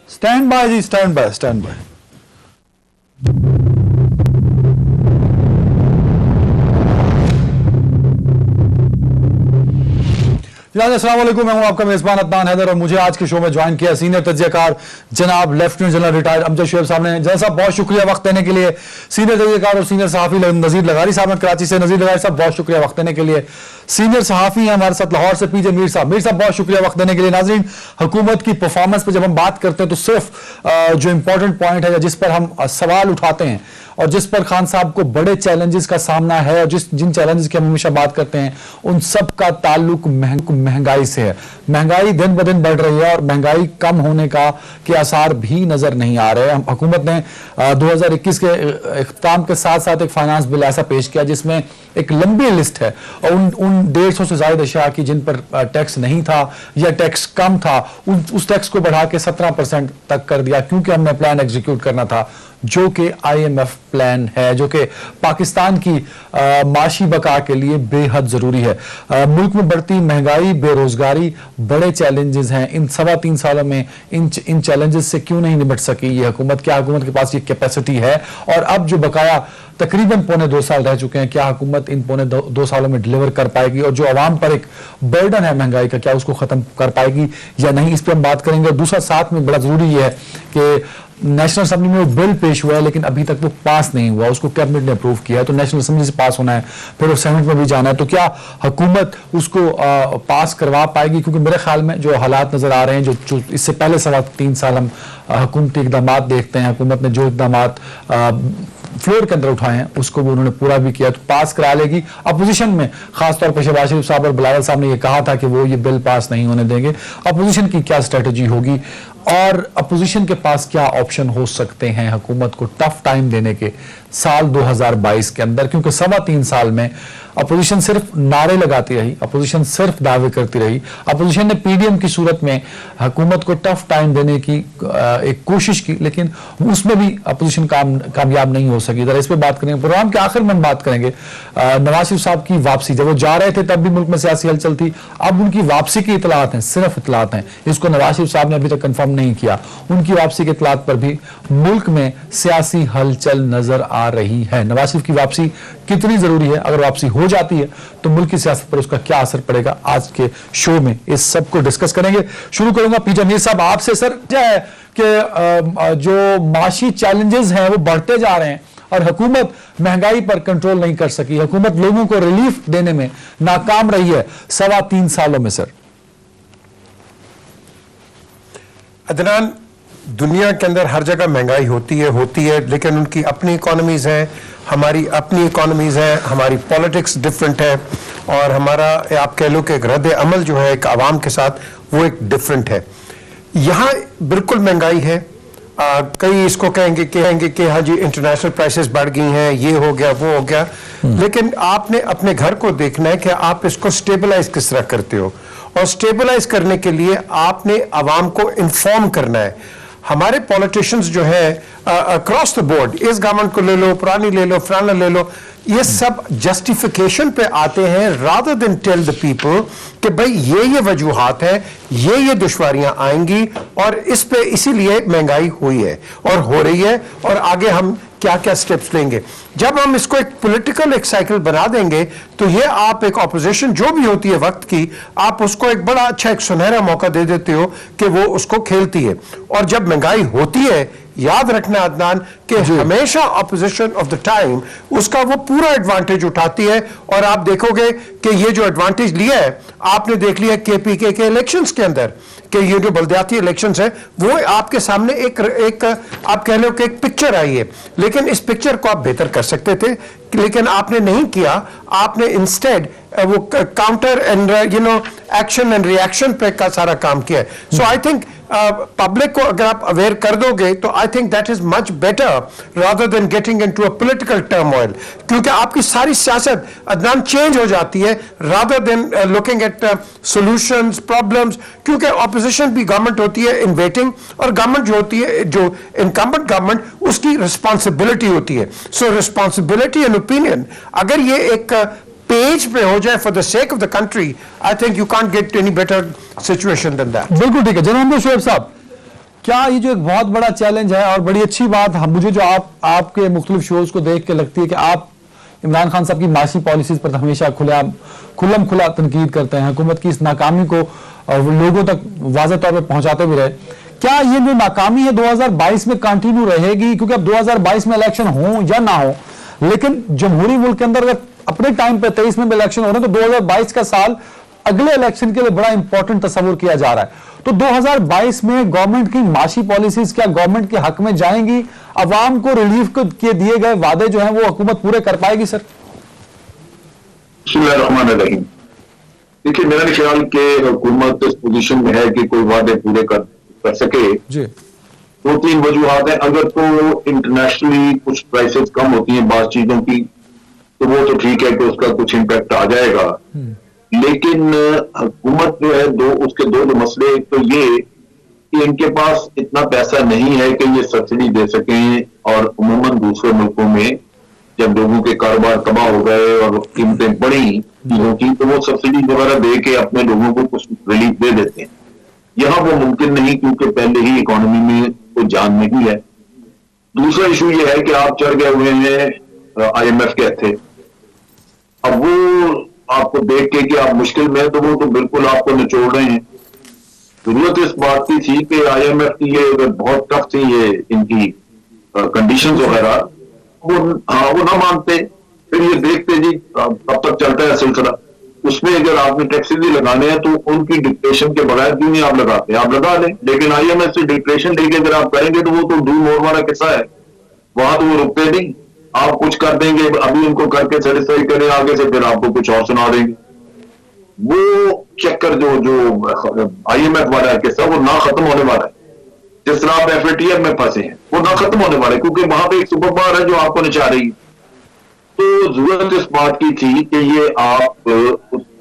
Stand by जी, stand by, stand by. अस्सलाम वालेकुम, मैं हूं आपका मेजबान अदनान हैदर और मुझे आज के शो में ज्वाइन किया सीनियर तज्जियाकार जनाब lieutenant general retired Amjad Shoaib साहब ने। जनरल साहब बहुत शुक्रिया वक्त देने के लिए। सीनियर तज्जियाकार और सीनियर सहाफ़ी नज़ीर लगारी साहब ने कराची से। नज़ीर लगारी साहब बहुत शुक्रिया वक्त देने के लिए। सीनियर सहाफ़ी हैं हमारे साथ लाहौर से पीजे मीर साहब बहुत शुक्रिया वक्त देने के लिए। नाज़रीन, हुकूमत की परफॉर्मेंस पर जब हम बात करते हैं तो सिर्फ जो इंपॉर्टेंट पॉइंट है जिस पर हम सवाल उठाते हैं और जिस पर खान साहब को बड़े चैलेंजेस का सामना है और जिन चैलेंजेस की हम हमेशा बात करते हैं उन सब का ताल्लुक महंगाई से है। महंगाई दिन ब दिन बढ़ रही है और महंगाई कम होने के आसार भी नजर नहीं आ रहे। हुकूमत ने 2021 के इख्तिताम के साथ साथ एक फाइनेंस बिल ऐसा पेश किया जिसमें एक लंबी लिस्ट है और उन 150 से ज्यादा अशिया की जिन पर टैक्स नहीं था या टैक्स कम था उस टैक्स को बढ़ा के 17% तक कर दिया, क्योंकि हमने प्लान एग्जीक्यूट करना था जो कि IMF प्लान है, जो कि पाकिस्तान की माशी बका के लिए बेहद जरूरी है। मुल्क में बढ़ती महंगाई, बेरोजगारी बड़े चैलेंजेस हैं। इन 3.25 सालों में इन चैलेंजेस से क्यों नहीं निपट सकी ये हुकूमत? क्या हुकूमत के पास ये कैपेसिटी है? और अब जो बकाया तकरीबन 2.25 साल रह चुके हैं, क्या हुकूमत इन 2.25 सालों में डिलीवर कर पाएगी? और जो आवाम पर एक बर्डन है महंगाई का, क्या उसको खत्म कर पाएगी या नहीं? इस पर हम बात करेंगे। और दूसरा साथ में बड़ा जरूरी है कि नेशनल असेंबली में वो बिल पेश हुआ है लेकिन अभी तक वो पास नहीं हुआ, उसको कैबिनेट ने अप्रूव किया है, तो नेशनल असेंबली से पास होना है, फिर वो सेनेट में भी जाना है। तो क्या हुकूमत उसको पास करवा पाएगी? क्योंकि मेरे ख्याल में जो हालात नजर आ रहे हैं, जो इससे पहले 3.25 साल हम हुकूमती इकदाम देखते हैं, हुकूमत ने जो इकदाम फ्लोर के अंदर उठाए हैं उसको भी उन्होंने पूरा भी किया, तो पास करा लेगी। अपोजिशन में खासतौर पर शहबाज शरीफ साहब और बिलावल साहब ने यह कहा था कि वो ये बिल पास नहीं होने देंगे। अपोजिशन की क्या स्ट्रेटजी होगी और अपोजिशन के पास क्या ऑप्शन हो सकते हैं हुकूमत को टफ टाइम देने के साल 2022 के अंदर? क्योंकि 3.25 साल में अपोजिशन सिर्फ नारे लगाती रही, अपोजिशन सिर्फ दावे करती रही। अपोजिशन ने PDM की सूरत में हुकूमत को टफ टाइम देने की एक कोशिश की, लेकिन उसमें भी अपोजिशन कामयाब नहीं हो सकी। जरा इस पर बात करेंगे। प्रोग्राम के आखिर में हम बात करेंगे नवाज शरीफ साहब की वापसी। जब वो जा रहे थे तब भी मुल्क में सियासी हलचल थी, अब उनकी वापसी की इतलात हैं, सिर्फ इतलात हैं, इसको नवाज शरीफ साहब ने अभी तक कंफर्म नहीं किया। उनकी वापसी के इतलात पर भी मुल्क में सियासी हलचल नजर आ रही है। नवाज शरीफ की वापसी कितनी जरूरी है? अगर वापसी हो जाती है तो मुल्क की सियासत पर उसका क्या असर पड़ेगा? आज के शो में इस सब को डिस्कस करेंगे। शुरू करूंगा पीजे मीर साहब आपसे। सर, क्या है कि जो माशी चैलेंजेस हैं वो बढ़ते जा रहे हैं और हुकूमत महंगाई पर कंट्रोल नहीं कर सकी, हुकूमत लोगों को रिलीफ देने में नाकाम रही है 3.25 सालों में। सर अदनान, दुनिया के अंदर हर जगह महंगाई होती है, लेकिन उनकी अपनी इकोनॉमीज हैं, हमारी अपनी इकोनॉमीज हैं, हमारी पॉलिटिक्स डिफरेंट है और हमारा आप कह लो कि एक रद्द अमल जो है एक आवाम के साथ वो एक डिफरेंट है। यहाँ बिल्कुल महंगाई है। कई इसको कहेंगे कि हाँ जी इंटरनेशनल प्राइसेस बढ़ गई हैं, ये हो गया वो हो गया, लेकिन आपने अपने घर को देखना है कि आप इसको स्टेबलाइज किस तरह करते हो। और स्टेबलाइज करने के लिए आपने आवाम को इन्फॉर्म करना है। हमारे पॉलिटिशियंस जो है अक्रॉस द बोर्ड, इस गवर्नमेंट को ले लो, पुरानी ले लो, फलाना ले लो, ये सब जस्टिफिकेशन पे आते हैं rather than tell the people कि भाई ये वजूहात है, ये दुश्वारियां आएंगी और इस पे इसीलिए महंगाई हुई है और हो रही है और आगे हम क्या क्या स्टेप्स लेंगे। जब हम इसको एक पॉलिटिकल एक साइकिल बना देंगे तो ये आप एक ऑपोजिशन जो भी होती है वक्त की, आप उसको एक बड़ा अच्छा एक सुनहरा मौका दे देते हो कि वो उसको खेलती है। और जब महंगाई होती है, याद रखना अदनान कि हमेशा ऑपोजिशन ऑफ द टाइम उसका वो पूरा एडवांटेज उठाती है। और आप देखोगे कि ये जो एडवांटेज लिया है आपने देख लिया KPK के इलेक्शंस के अंदर कि ये जो बल्दियाती इलेक्शंस है वो आपके सामने एक आप कह लो कि एक पिक्चर आई है, लेकिन इस पिक्चर को आप बेहतर कर सकते थे, लेकिन आपने नहीं किया। आपने इंस्टेड वो counter and action and reaction पे का सारा काम किया है। सो आई थिंक पब्लिक को अगर आप अवेयर कर दोगे तो I think that is much better rather than getting into a political turmoil, क्योंकि आपकी सारी सियासत अदनान चेंज हो जाती है rather than looking at solutions problems, क्योंकि ऑपोजिशन भी गवर्नमेंट होती है इन वेटिंग और गवर्नमेंट जो होती है जो इनकम्बेंट गवर्नमेंट उसकी रिस्पॉन्सिबिलिटी होती है। सो रिस्पॉन्सिबिलिटी एंड ओपिनियन अगर ये एक पेज पे हो जाए for the sake of the country, I think you can't get any better situation than that. बिल्कुल ठीक है। जनाब शुएब साहब, क्या ये जो एक बहुत बड़ा चैलेंज है और बड़ी अच्छी बात मुझे जो आपके मुख्तलिफ शोज को देख के लगती है कि आप इमरान खान साहब की माशी पॉलिसीज पर हमेशा खुला तनकीद करते हैं, हुकूमत की इस नाकामी को लोगों तक वाज़ेह तौर पर पहुंचाते भी रहे। क्या ये जो नाकामी है 2022 में कंटिन्यू रहेगी? क्योंकि अब 2022 में इलेक्शन हो या ना हो, लेकिन जमहूरी मुल्क के अंदर अगर अपने टाइम पे 23 में इलेक्शन हो रहे हैं तो 2022 का साल अगले इलेक्शन के लिए बड़ा इंपॉर्टेंट तस्वुर किया जा रहा है। तो 2022 में गवर्नमेंट की माशी पॉलिसीज क्या गवर्नमेंट के हक में जाएंगी? अवाम को रिलीफ के दिए गए वादे जो हैं वो हुकूमत पूरे कर पाएगी सर? बिस्मिल्लाहिर्रहमानिर्रहीम। देखिए, मेरा ख्याल कि हुकूमत इस पोजीशन में है कि कोई वादे पूरे कर सके। जी, 2-3 वजूहात हैं। अगर तो इंटरनेशनली कुछ प्राइसेस कम होती हैं बात चीजों की, तो वो तो ठीक है कि उसका कुछ इम्पैक्ट आ जाएगा। लेकिन हुकूमत जो है उसके दो मसले, एक तो ये कि इनके पास इतना पैसा नहीं है कि ये सब्सिडी दे सकें, और उमूमन दूसरे मुल्कों में जब लोगों के कारोबार तबाह हो गए और कीमतें बढ़ी चीजों की, तो वो सब्सिडी वगैरह दे के अपने लोगों को कुछ रिलीफ दे देते हैं। यहाँ वो मुमकिन नहीं, क्योंकि पहले ही इकोनॉमी में कोई जान नहीं है। दूसरा इशू ये है कि आप चढ़ गए हुए हैं IMF के हथे। अब वो आपको देख के कि आप मुश्किल में, तो वो तो बिल्कुल आपको निचोड़ रहे हैं। जरूरत इस बात की थी कि IMF की ये बहुत टफ थी ये इनकी कंडीशंस वगैरह, वो ना मानते, फिर ये देखते जी अब तक चलता है सिलसिला। उसमें अगर आपने टैक्सेस भी लगाने हैं तो उनकी डिक्टेशन के बगैर क्यों नहीं आप लगाते? आप लगा लें, लेकिन IMF से डिक्टेशन लेके अगर आप करेंगे तो वो तो डू मोर वाला किस्सा है, वहां तो वो रुकते नहीं। आप कुछ कर देंगे, अभी उनको करके सेटिस्फाई करें, आगे से फिर आपको कुछ और सुना देंगे। वो चक्कर जो IMF वाला है किस्सा, वो ना खत्म होने वाला है। जिस तरह आप FATF में फंसे हैं, वो ना खत्म होने वाला है, क्योंकि वहां पे एक सुपर पावर है जो आपको नचा रही है। तो जरूरत इस बात की थी कि ये आप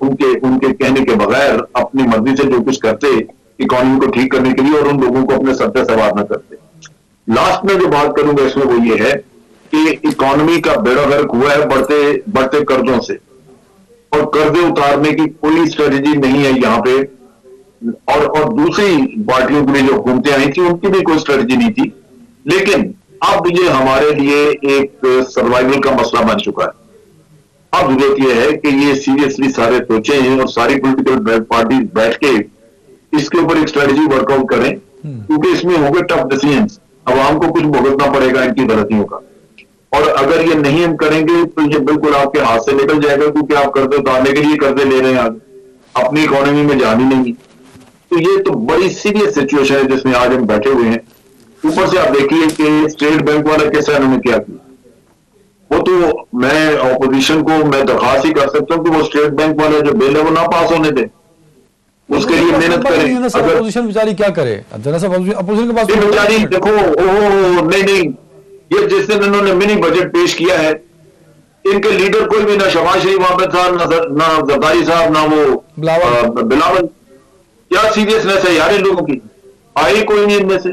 उनके कहने के बगैर अपनी मर्जी से जो कुछ करते इकोनॉमी को ठीक करने के लिए, और उन लोगों को अपने सर पे सवार न करते। लास्ट में जो बात करूंगा इसमें वो ये है कि इकोनॉमी का बेड़ा गर्क हुआ है बढ़ते कर्जों से, और कर्जे उतारने की कोई स्ट्रेटेजी नहीं है यहाँ पे। और दूसरी पार्टियों के लिए जो हुकूमतें आई थी उनकी भी कोई स्ट्रेटेजी नहीं थी। लेकिन अब ये हमारे लिए एक सर्वाइवल का मसला बन चुका है। अब जरूरत यह है कि ये सीरियसली सारे सोचें और सारी पॉलिटिकल पार्टी बैठ के इसके ऊपर एक स्ट्रेटेजी वर्कआउट करें, क्योंकि इसमें होंगे टफ डिसीजंस। अवाम को कुछ भुगतना पड़ेगा इनकी गलतियों का, और अगर ये नहीं हम करेंगे तो ये बिल्कुल आपके हाथ से निकल जाएगा, क्योंकि आप कर्जे उतारने के लिए कर्जे ले रहे हैं, आगे अपनी इकोनॉमी में जान ही नहीं। तो ये तो बड़ी सीरियस सिचुएशन है जिसमें आज हम बैठे हुए हैं। ऊपर से आप देखिए कि स्टेट बैंक वाला कैसा इन्होंने क्या किया। वो तो मैं ऑपोजिशन को मैं दरखास्त ही कर सकता हूँ कि वो स्टेट बैंक वाला जो बिल है वो ना पास होने दे, उसके लिए मेहनत करें। अगर अपोजिशन बेचारी क्या करे? अपोजिशन के पास ये बेचारी देखो, नहीं, ये जिस दिन इन्होंने मिनी बजट पेश किया है, इनके लीडर कोई भी, ना शहबाज शरीफ वहां पे था, ना जरदारी साहब, ना वो बिलावल। क्या सीरियसनेस है यार इन लोगों की? आई कोई नहीं इनमें से।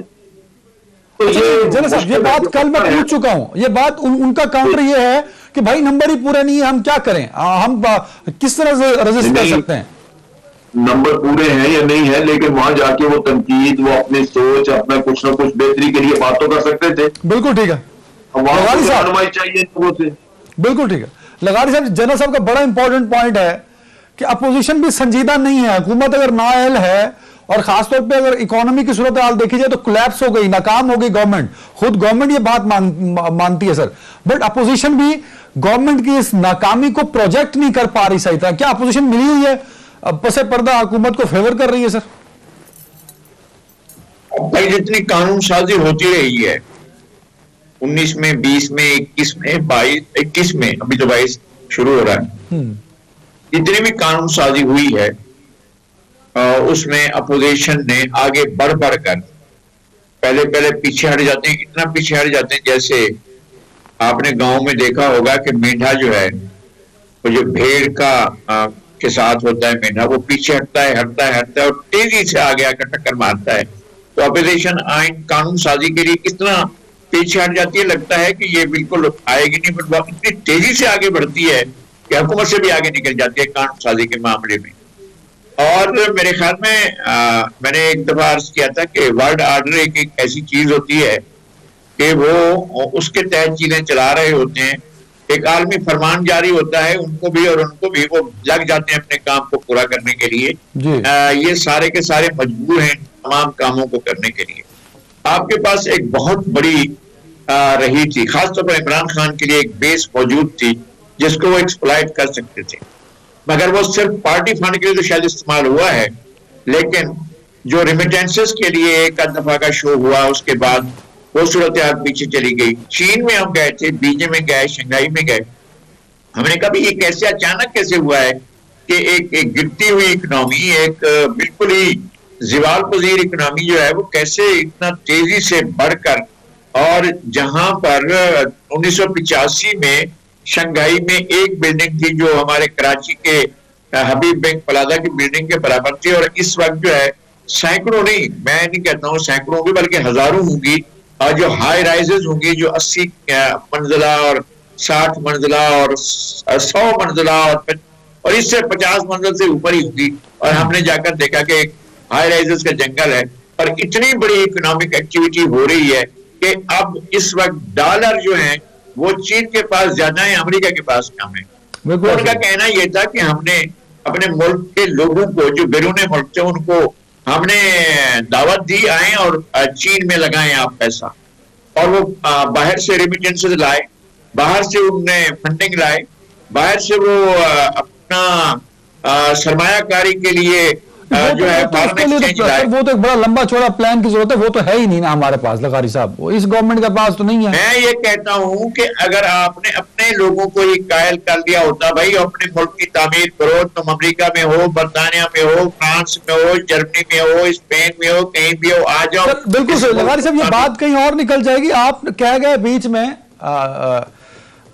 तो ये बात कल मैं पूछ चुका हूं। ये बात उनका काउंटर ये है कि भाई नंबर ही पूरे नहीं है, हम क्या करें, हम किस तरह से रजिस्ट कर सकते हैं? नंबर पूरे हैं या नहीं है, लेकिन वहां जाके वो तनकीद, वो अपनी सोच, अपना कुछ ना कुछ बेहतरी के लिए बात तो कर सकते थे। बिल्कुल ठीक है, लगारी साहब चाहिए लोगों से। बिल्कुल ठीक है लगारी साहब। जनरल साहब का बड़ा इंपॉर्टेंट पॉइंट है कि अपोजिशन भी संजीदा नहीं है। हुकूमत अगर नाअहल है, और खासतौर पे अगर इकोनॉमी की सूरत हाल देखी जाए तो कोलैप्स हो गई, नाकाम हो गई गवर्नमेंट, खुद गवर्नमेंट ये बात मानती है सर, बट अपोजिशन भी गवर्नमेंट की इस नाकामी को प्रोजेक्ट नहीं कर पा रही सही तरह। क्या अपोजिशन मिली हुई है, पसे पर्दा हुकूमत को फेवर कर रही है सर? भाई जितनी कानून साजी होती रही है 19 में, 20 में, 21 में, 21 में, अभी तो 22 शुरू हो रहा है, जितनी भी कानून साजी हुई है उसमें अपोजिशन ने आगे बढ़ कर पहले पीछे हट जाते हैं। इतना पीछे हट जाते हैं जैसे आपने गांव में देखा होगा कि मेंढा जो है, वो जो भेड़ का के साथ होता है मेंढा, वो पीछे हटता है और तेजी से आगे आकर टक्कर मारता है। तो अपोजिशन आइन कानून साजी के लिए कितना पीछे हट जाती है, लगता है कि ये बिल्कुल आएगी नहीं, बट वो इतनी तेजी से आगे बढ़ती है कि हुकूमत से भी आगे निकल जाती है कानून साजी के मामले में। और मेरे ख्याल में मैंने एक दफा अर्ज किया था कि वर्ल्ड ऑर्डर एक ऐसी चीज होती है कि वो उसके तहत चीजें चला रहे होते हैं। एक आलमी फरमान जारी होता है, उनको भी और उनको भी, वो लग जाते हैं अपने काम को पूरा करने के लिए। ये सारे के सारे मजबूर हैं तमाम कामों को करने के लिए। आपके पास एक बहुत बड़ी रही थी, खासतौर पर इमरान खान के लिए एक बेस मौजूद थी जिसको वो एक्सप्लॉइट कर सकते थे, मगर वो सिर्फ पार्टी फंड के लिए तो शायद इस्तेमाल हुआ है, लेकिन जो रिमिटेंसेस के लिए एक दफा का शो हुआ उसके बाद वो सूरत हाल पीछे चली गई। चीन में हम गए थे, बीजिंग में गए, शंघाई में गए, हमने कहा ये कैसे अचानक कैसे हुआ है कि एक गिरती हुई इकोनॉमी, एक बिल्कुल ही जिवाल पजीर इकोनॉमी जो है वो कैसे इतना तेजी से बढ़कर, और जहां पर 1985 में शंघाई में एक बिल्डिंग थी जो हमारे कराची के हबीब बैंक प्लाजा की बिल्डिंग के बराबर थी, और इस वक्त जो है सैकड़ों नहीं, मैं नहीं कहता हूँ सैकड़ों होंगी बल्कि हजारों होंगी, और जो हाई राइजेस होंगी जो 80 मंजिला और 60 मंजिला और 100 मंजिला और इससे 50 मंजिल से ऊपर ही होगी। और हमने जाकर देखा कि एक हाई राइजेस का जंगल है, और इतनी बड़ी इकोनॉमिक एक्टिविटी हो रही है कि अब इस वक्त डॉलर जो है वो चीन के पास ज्यादा है, अमेरिका के पास कम है। उनका कहना यह था कि हमने अपने मुल्क के लोगों को जो बैरून मुल्क थे उनको हमने दावत दी आए और चीन में लगाएं आप पैसा, और वो बाहर से रेमिटेंसेस लाए, बाहर से उनने फंडिंग लाए, बाहर से वो अपना सरमायाकारी के लिए जो है फॉरेन एक्सचेंज लाए। वो तो एक बड़ा लंबा चौड़ा प्लान की जरूरत है, वो तो है ही नहीं ना हमारे पास लगारी साहब, वो इस गवर्नमेंट के पास तो नहीं है। मैं ये कहता हूं कि अगर आपने अपने लोगों को ही कायल कर दिया होता, भाई अपने मुल्क की तामीर करो, तुम अमेरिका में हो, बरतानिया में हो, फ्रांस में हो, जर्मनी में हो, स्पेन में हो, कहीं भी हो, आ जाओ। बिल्कुल सही लगारी साहब, ये बात कहीं और निकल जाएगी। आप कह गए बीच में,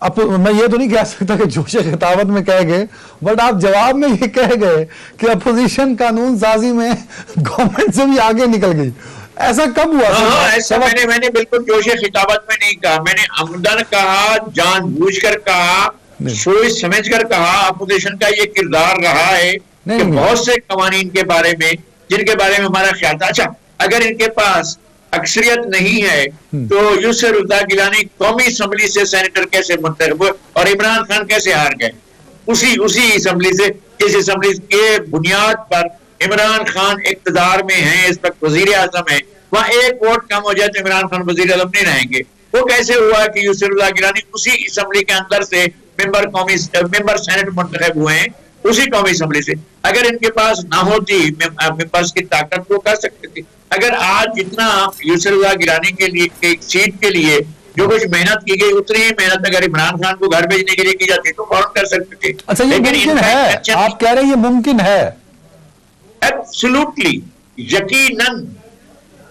अब मैं ये तो नहीं कह सकता कि जोशे खिताबत में कह गए, बट आप जवाब में ये कह गए कि अपोजिशन कानून साजी में गवर्नमेंट से भी आगे निकल गई। ऐसा कब हुआ? ऐसा मैंने बिल्कुल जोशे खिताबत में नहीं कहा, मैंने अमदन कहा, जानबूझकर कहा, सोच समझकर कहा। अपोजिशन का ये किरदार रहा है कि बहुत से कवानीन के बारे में जिनके बारे में हमारा ख्याल था, अच्छा अगर इनके पास अक्सरियत नहीं है तो यूसुफ रज़ा गिलानी कौमी असम्बली से सेनेटर कैसे मुंतखब हुए और इमरान खान कैसे हार गए? उसी असम्बली से, जिस असम्बली के बुनियाद पर इमरान खान इक़्तिदार में हैं, इस वक्त वजीर आज़म है, वहां एक वोट कम हो जाए तो इमरान खान वजीर आज़म नहीं रहेंगे। वो कैसे हुआ कि यूसुफ रज़ा गिलानी उसी असम्बली के अंदर से मेंबर सेनेट मुंतखब हुए हैं, उसी कौमी असम्बली से? अगर इनके पास ना होती मेंबर्स की ताकत, वो कर सकते थे। अगर आज जितना यूसुफ रज़ा गिलानी के लिए एक सीट के लिए जो कुछ मेहनत की गई, उतनी ही मेहनत अगर इमरान खान को घर भेजने के लिए की जाती तो फौरन कर सकते थे। अच्छा, ये मुमकिन है? आप कह रहे हैं ये मुमकिन है? एब्सोल्युटली, यकीनन।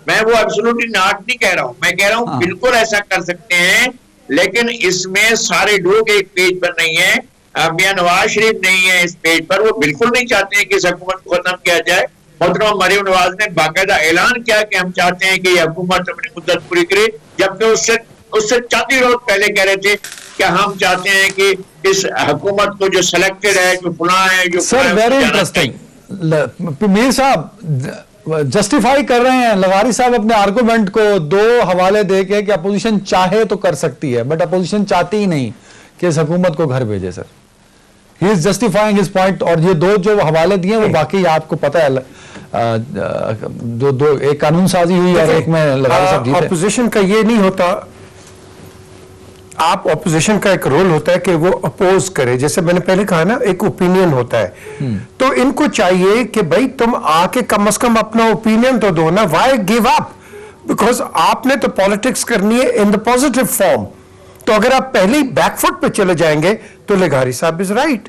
मैं वो एब्सोल्युटली नॉट नहीं कह रहा हूं, मैं कह रहा हूं बिल्कुल ऐसा कर सकते हैं, लेकिन इसमें सारे लोग एक पेज पर नहीं है। मियां नवाज शरीफ नहीं है इस पेज पर, वो बिल्कुल नहीं चाहते हैं कि इस हुकूमत को खत्म किया जाए। मोहतरमा मरियम नवाज ने बाकायदा ऐलान किया कि हम चाहते हैं कि यह हुकूमत अपनी मुद्दत पूरी करे, जबकि उससे 4 रोज पहले कह रहे थे कि हम चाहते हैं कि इस हुकूमत को जो सिलेक्टेड है, जो फुला है, जो सर वेरी इंटरेस्टिंग। मीर साहब जस्टिफाई कर रहे हैं लगारी साहब अपने आर्गुमेंट को 2 हवाले देके कि अपोजिशन चाहे तो कर सकती है, बट अपोजिशन चाहती ही नहीं कि इस हुकूमत को घर भेजे। Sir he is justifying his point, और ये 2 जो हवाले दिए वो बाकी आपको पता है, दो एक कानून साजी हुई और एक में लगारी साहब जीते। ऑपोजिशन का ये नहीं होता, आप ऑपोजिशन का एक रोल होता है कि वो अपोज करे, जैसे मैंने पहले कहा ना, एक ओपिनियन होता है। तो इनको चाहिए कि भाई तुम आके कम से कम अपना ओपिनियन तो दो ना, व्हाई गिव अप? बिकॉज आपने तो पॉलिटिक्स करनी है इन द पॉजिटिव फॉर्म। तो अगर आप पहले ही बैकफुट पे चले जाएंगे तो लगारी साहब इज राइट,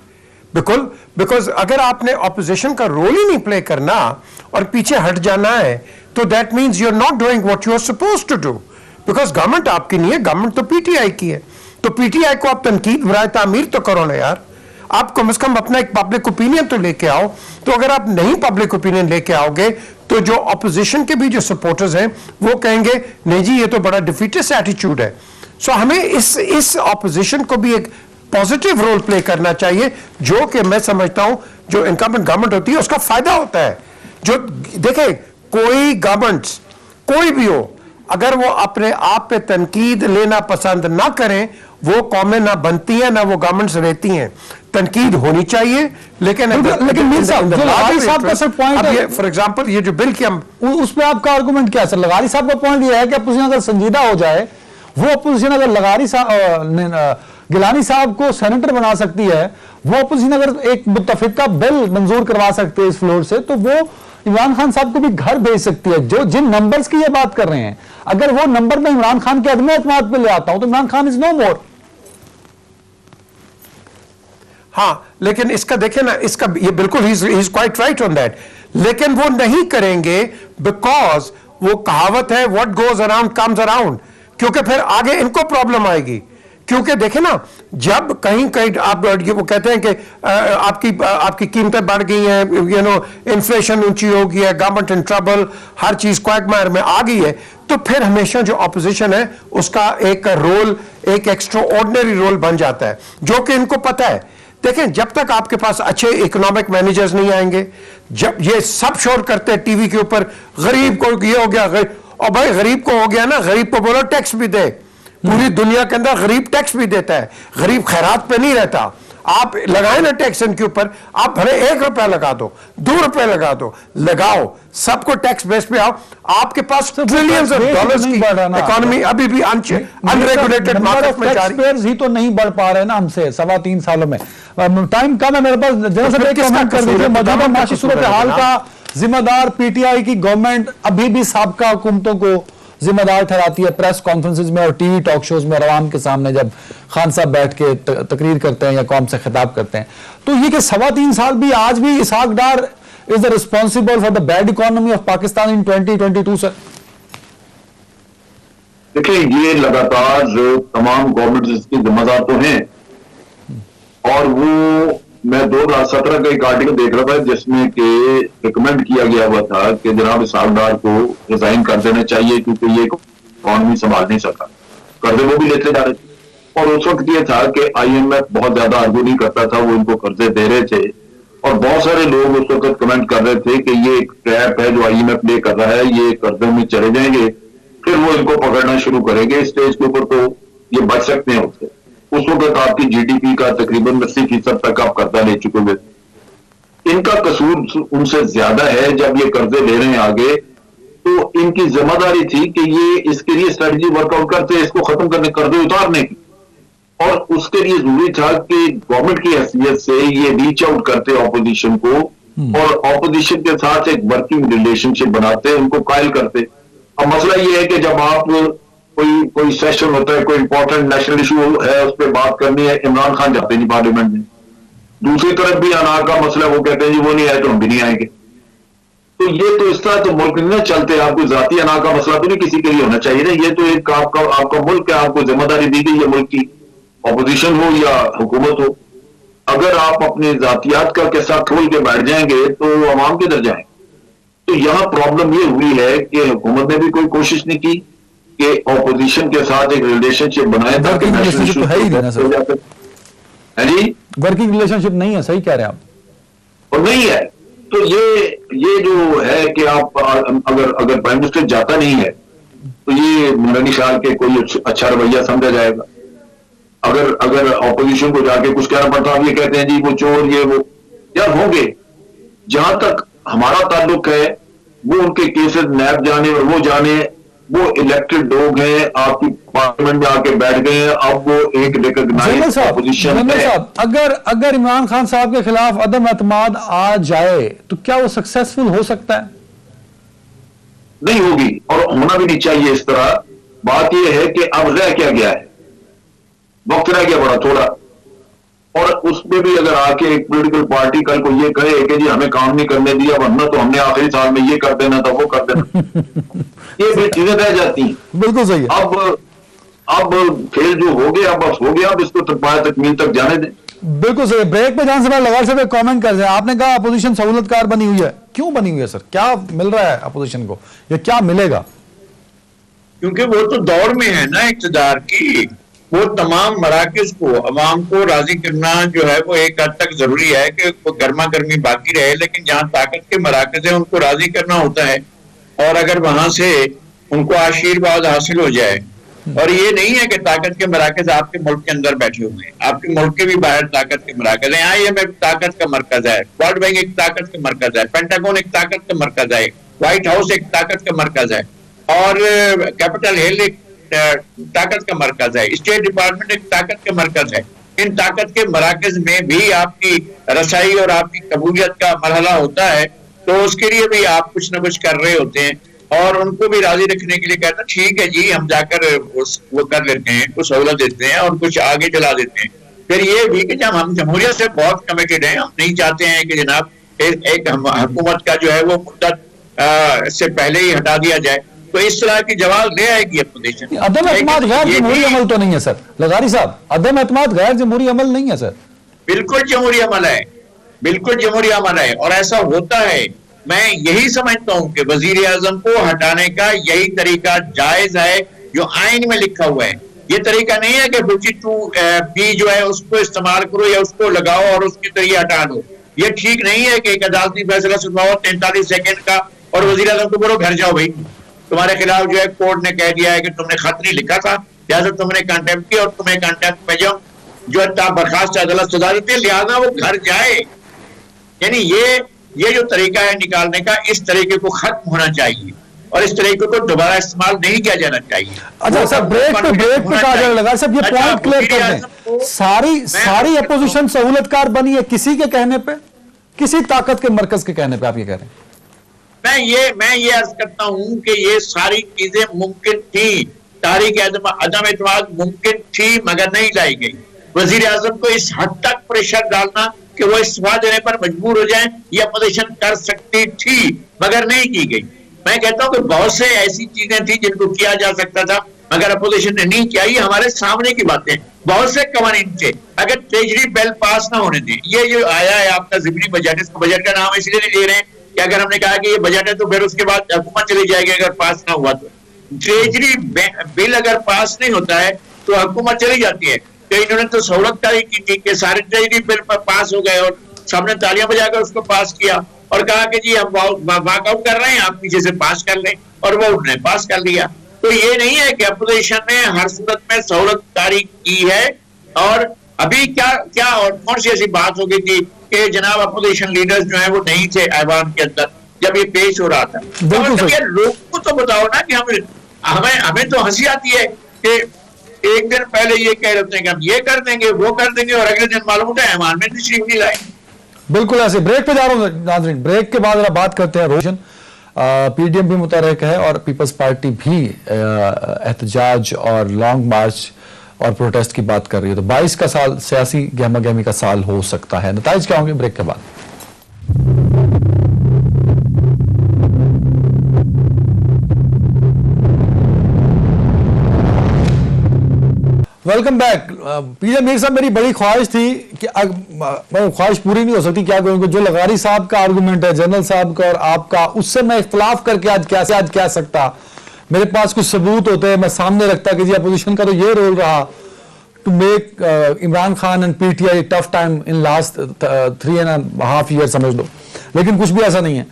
बिकॉज अगर आपने ऑपोजिशन का रोल ही नहीं प्ले करना और पीछे हट जाना है, तो that means you are not doing what you are supposed to do, because government आपकी नहीं है, गवर्नमेंट तो पीटीआई की है। तो पीटीआई को आप तनकीद बराए तामीर तो करो ना यार, आप कम से कम अपना एक पब्लिक ओपिनियन तो लेके आओ। तो अगर आप नहीं पब्लिक ओपिनियन लेके आओगे तो जो ऑपोजिशन के भी जो सपोर्टर्स हैं वो कहेंगे नहीं जी ये तो बड़ा डिफीटिस्ट एटीट्यूड है। सो हमें इस ऑपोजिशन को भी एक पॉजिटिव रोल प्ले करना चाहिए, जो कि मैं समझता हूं जो इनकम्बेंट गवर्नमेंट होती है उसका फायदा होता है। जो देखे, कोई गवर्नमेंट्स कोई भी हो, अगर वो अपने आप पे तनकीद लेना पसंद ना करें, वो कौमें ना बनती हैं ना वो गवर्नमेंट्स रहती हैं। तनकीद होनी चाहिए, लेकिन लेकिन मीर साहब, जो लगारी साहब का सर पॉइंट है, फॉर एग्जांपल ये जो बिल की हम उस पे आपका आर्गुमेंट क्या है सर? लगारी साहब का पॉइंट ये है कि अपोजिशन अगर संजीदा हो जाए, वो अपोजिशन अगर गिलानी साहब को सेनेटर बना सकती है, वो अपोजिशन अगर एक मुत्तफिका बिल मंजूर करवा सकते हैं इस फ्लोर से, तो वो इमरान खान साहब को भी घर भेज सकती है। जो जिन नंबर्स की ये बात कर रहे हैं, अगर वो नंबर में इमरान खान के अदम एतमाद पे ले आता हूं तो इमरान खान इज नो मोर। हाँ, लेकिन इसका देखें ना, इसका ये बिल्कुल he is quite right on that, लेकिन वो नहीं करेंगे बिकॉज वो कहावत है what goes around comes around, क्योंकि फिर आगे इनको प्रॉब्लम आएगी। क्योंकि देखें ना, जब कहीं कहीं आप वो कहते हैं कि आपकी कीमतें बढ़ गई हैं, यू नो इन्फ्लेशन ऊंची हो गई है, गवर्नमेंट इन ट्रबल, हर चीज क्वैगमायर में आ गई है, तो फिर हमेशा जो ऑपोजिशन है उसका एक रोल, एक एक्स्ट्रा ऑर्डिनरी रोल बन जाता है, जो कि इनको पता है। देखें, जब तक आपके पास अच्छे इकोनॉमिक मैनेजर्स नहीं आएंगे, जब ये सब शोर करते हैं टीवी के ऊपर, गरीब को ये हो गया, और भाई गरीब को हो गया ना, गरीब को बोलो टैक्स भी दे। पूरी दुनिया के अंदर गरीब टैक्स भी देता है, गरीब खैरात पे नहीं रहता। आप लगाए ना टैक्स इनके ऊपर, आप भले 1 रुपया लगा दो, 2 रुपए लगा दो, लगाओ, सबको टैक्स बेस पे आओ, आपके पास ट्रिलियंस ऑफ डॉलर्स की इकोनॉमी अभी भी अनरेगुलेटेड मार्केट में जा रही है। ही तो नहीं बढ़ पा रहे ना हमसे 3.25 सालों में। टाइम कम है मेरे पास, जरा सा एक कमेंट कर दीजिए। मौजूदा माशी सूरत हाल का जिम्मेदार पीटीआई की गवर्नमेंट अभी भी साबका हुकूमतों को जिम्मेदार ठहराती है। प्रेस कॉन्फ्रेंसेज में और टीवी टॉक शोज में और आवाम के सामने जब खान साहब बैठ के तकरीर करते हैं या कौम से खिताब करते हैं, तो ये कि 3.25 साल भी आज भी Ishaq Dar is the responsible for the bad economy of Pakistan in 2022 sir. देखिए, ये लगातार तमाम गवर्नमेंट इसकी जिम्मेदार तो हैं, और वो मैं 2017 का एक आर्टिकल देख रहा था जिसमें कि रिकमेंड किया गया हुआ था कि जनाब इसहाक डार को रिजाइन कर देना चाहिए, क्योंकि ये इकॉनमी संभाल नहीं सका, कर्जे वो भी लेते जा रहे थे। और उस वक्त ये था कि IMF बहुत ज्यादा आर्गू नहीं करता था, वो इनको कर्जे दे रहे थे, और बहुत सारे लोग उस वक्त कमेंट कर रहे थे कि ये एक ट्रैप है जो IMF ले कर रहा है, ये कर्जों में चले जाएंगे, फिर वो इनको पकड़ना शुरू करेंगे स्टेज के ऊपर, तो ये बच सकते हैं उससे। उस वक्त आपकी GDP का तकरीबन 80% तक आप कर्जा ले चुके हुए। इनका कसूर उनसे ज्यादा है, जब ये कर्जे ले रहे हैं आगे, तो इनकी जिम्मेदारी थी कि ये इसके लिए स्ट्रेटजी वर्कआउट करते, इसको खत्म करने, कर्जे उतारने की, और उसके लिए जरूरी था कि गवर्नमेंट की हैसियत से ये रीच आउट करते ऑपोजिशन को, और ऑपोजिशन के साथ एक वर्किंग रिलेशनशिप बनाते, उनको कायल करते। अब मसला ये है कि जब आप कोई सेशन होता है, कोई इंपॉर्टेंट नेशनल इशू है, उस पर बात करनी है, इमरान खान जाते नहीं पार्लियामेंट में। दूसरी तरफ भी अनार का मसला, वो कहते हैं जी वो नहीं आए तो हम भी नहीं आएंगे। तो ये तो इस तरह तो मुल्क नहीं चलते। आपको जाती अनार का मसला तो नहीं किसी के लिए होना चाहिए ना, ये तो एक आपका मुल्क है, आपको जिम्मेदारी दी गई है मुल्क की, ऑपोजिशन हो या हुकूमत हो। अगर आप अपने जातियात का किस्सा खोल के बैठ जाएंगे तो अवाम किधर जाएंगे? तो यहां प्रॉब्लम ये हुई है कि हुकूमत ने भी कोई कोशिश नहीं की कि ऑपोजिशन के साथ एक रिलेशनशिप बनाए, ताकि रिलेशनशिप है ही नहीं ना सर। है जी, वर्किंग रिलेशनशिप नहीं है, सही कह रहे हैं आप, और नहीं है। तो ये जो है कि आप अगर प्राइम मिनिस्टर जाता नहीं है तो ये मौलाना शाह के कोई अच्छा रवैया समझा जाएगा। अगर ऑपोजिशन को जाके कुछ कहना पड़ता, आप ये कहते हैं जी वो चोर, ये वो, यार होंगे। जहां तक हमारा ताल्लुक है, वो उनके केसेस नैब जाने और वो जाने, वो इलेक्टेड लोग हैं, आपकी पार्लियामेंट में आके बैठ गए हैं, अब वो एक रिकॉग्नाइज्ड ऑपोजिशन है। अगर इमरान खान साहब के खिलाफ अदम एतमाद आ जाए तो क्या वो सक्सेसफुल हो सकता है? नहीं होगी, और होना भी नहीं चाहिए इस तरह। बात यह है कि अब रह क्या गया है, वक्त रह गया बड़ा थोड़ा, और उसमें भी अगर आके एक पॉलिटिकल पार्टी कल को ये कहे कि जी हमें काम नहीं करने दिया, वरना तो हमने आखिरी साल में ये कर देना था, वो कर देना, ये भी चीजें रह जाती हैं। बिल्कुल सही है। अब खेल जो हो गया बस हो गया, अब इसको तकमील तक जाने दें। बिल्कुल सही। ब्रेक पे जाने से पहले लगा से कमेंट कर दें। आपने कहा अपोजिशन सहूलतकार बनी हुई है, क्यों बनी हुई है सर? क्या मिल रहा है अपोजिशन को या क्या मिलेगा? क्योंकि वो तो दौड़ में है ना इक़्तिदार की। वो तमाम मराकज को, अवाम को राजी करना जो है वो एक हद तक जरूरी है कि गर्मा गर्मी बाकी रहे, लेकिन जहाँ ताकत के मराकज है उनको राजी करना होता है। और अगर वहां से उनको आशीर्वाद हासिल हो जाए, और ये नहीं है कि ताकत के मराकज आपके मुल्क के अंदर बैठे हुए हैं, आपके मुल्क के भी बाहर ताकत के मराकज हैं। IMF ताकत का मरकज है, वर्ल्ड बैंक एक ताकत का मरकज है, पेंटागन एक ताकत का मरकज है, व्हाइट हाउस एक ताकत का मरकज है, और कैपिटल हिल एक ताकत का मरकज है, स्टेट डिपार्टमेंट एक ताकत का मरकज है। इन ताकत के मराकज में भी आपकी रसाई और आपकी कबूलियत का मरहला होता है, तो उसके लिए भी आप कुछ ना कुछ कर रहे होते हैं, और उनको भी राजी रखने के लिए कहते हैं ठीक है जी, हम जाकर वो कर लेते हैं, कुछ सहूलत देते हैं और कुछ आगे चला देते हैं। फिर ये भी कि जब हम जमहूरियत से बहुत कमिटेड हैं, हम नहीं चाहते हैं कि जनाब एक हुकूमत का जो है वो मुद्दत से पहले ही हटा दिया जाए, तो इस तरह की जवाब ले आएगी अपोजिशन। अदम एतमाद गैर जमहूरी अमल तो नहीं है सर लगारी साहब, अदम एतमाद गैर जमहूरी अमल नहीं है सर। बिल्कुल जमहूरी अमल है, बिल्कुल जमहूरी अमल है, और ऐसा होता है। मैं यही समझता हूं कि वजीर आजम को हटाने का यही तरीका जायज है जो आइन में लिखा हुआ है। ये तरीका नहीं है कि 52B जो है उसको इस्तेमाल करो या उसको लगाओ और उसके जरिए हटा दो। ये ठीक नहीं है कि एक अदालती फैसला सुनवाओ 43 सेकंड का और वजीर आजम को बोलो घर जाओ भाई, तुम्हारे खिलाफ जो है कोर्ट ने कह दिया है कि तुमने खत नहीं लिखा था, लिहाजा तुमने कंटेम्प्ट किया और तुम्हें कंटेम्प्ट में जाओ जो है बर्खास्त अदालत सजा देती है, लिहाजा वो घर जाए। यानी ये जो तरीका है निकालने का, इस तरीके को खत्म होना चाहिए और इस तरीके को दोबारा इस्तेमाल नहीं किया जाना चाहिए। अच्छा सर, ब्रेक पे कहा जाने लगा सब, ये पॉइंट क्लियर कर दें। सारी अपोजिशन सहूलतकार बनी है किसी के कहने पे, किसी ताकत के मरकज के कहने पे, आप ये कह रहे हैं? मैं ये अर्ज करता हूं कि ये सारी चीजें मुमकिन थी, तारीख अदम एतमाद मुमकिन थी मगर नहीं लाई गई। वजीर आजम को इस हद तक प्रेशर डालना कि वो इस्तीफा देने पर मजबूर हो जाए, ये अपोजिशन कर सकती थी मगर नहीं की गई। मैं कहता हूं कि बहुत से ऐसी चीजें थी जिनको किया जा सकता था मगर अपोजिशन ने नहीं किया। ये हमारे सामने की बातें, बहुत से कवानीन थे, अगर ट्रेजरी बिल पास ना होने दें, ये जो आया है आपका ज़िमनी बजट, इसको बजट का नाम इसलिए नहीं ले रहे हैं कि अगर हमने कहा कि ये बजट है तो फिर उसके बाद हुकूमत चली जाएगी अगर पास ना हुआ तो। ट्रेजरी बिल अगर पास नहीं होता है तो हुकूमत चली जाती है। तो इन्होंने तो सहूलतकारी की थी कि सारे ट्रेजरी बिल पर पास हो गए और सबने तालियां बजाकर उसको पास किया और कहा कि जी हम वॉकआउट कर रहे हैं, आप पीछे से पास कर लें, और वो उन्होंने पास कर लिया। तो ये नहीं है कि अपोजिशन ने हर सूरत में सहूलतकारी की है। और अभी क्या और कौन सी ऐसी बात हो गई थी कि जनाब अपोजिशन लीडर्स जो है वो नहीं थे ऐवान के अंदर जब ये पेश हो रहा था। तो लोगों को तो बताओ ना कि हमें तो हंसी आती है कि एक दिन पहले ये कह रहे थे कि हम ये कर देंगे वो कर देंगे और अगले दिन मालूम होता है ऐवान में तशरीफ नहीं लाए। बिल्कुल ऐसे। ब्रेक पे जा रहा हूं नाज़रीन, ब्रेक के बाद जरा बात करते हैं। रोशन PDM भी मुतहर्रिक है और पीपल्स पार्टी भी एहतजाज और लॉन्ग मार्च और प्रोटेस्ट की बात कर रही है। तो 22 का साल सियासी गहमा गहमी का साल हो सकता है। नताइज क्या होंगे ब्रेक के बाद? Welcome back. पीएम मीर साहब, मेरी बड़ी ख्वाहिश थी कि ख्वाहिश पूरी नहीं हो सकती, क्या करूँगा, जो लगारी साहब का आर्गूमेंट है, जनरल साहब का और आपका, उससे मैं इख्तलाफ करके आज कह सकता, मेरे पास कुछ सबूत होते हैं, मैं सामने रखता कि जी अपोजिशन का तो ये रोल रहा to make Imran Khan and PTI tough time in last 3.5 year, समझ लो। लेकिन कुछ भी ऐसा नहीं है।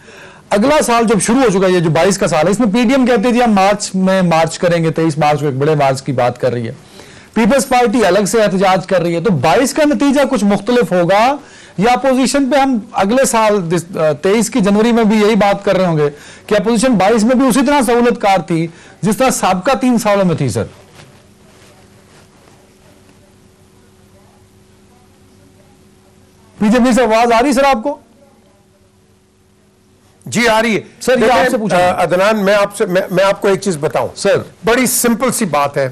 अगला साल जब शुरू हो चुका है, ये जो 22 का साल है, इसमें PDM कहते जी हम मार्च में मार्च करेंगे, 23 मार्च को एक बड़े मार्च की बात कर रही है। पीपल्स पार्टी अलग से एहतजाज कर रही है। तो 22 का नतीजा कुछ मुख्तलिफ होगा या अपोजिशन पे हम अगले साल 23 की जनवरी में भी यही बात कर रहे होंगे कि अपोजिशन 22 में भी उसी तरह सहूलतकार थी जिस तरह साबका 3 सालों में थी? सर बीजेपी से आवाज आ रही सर आपको? जी आ रही है सर। ये आपसे पूछा अदनान, मैं आपको एक चीज बताऊं सर। बड़ी सिंपल सी बात है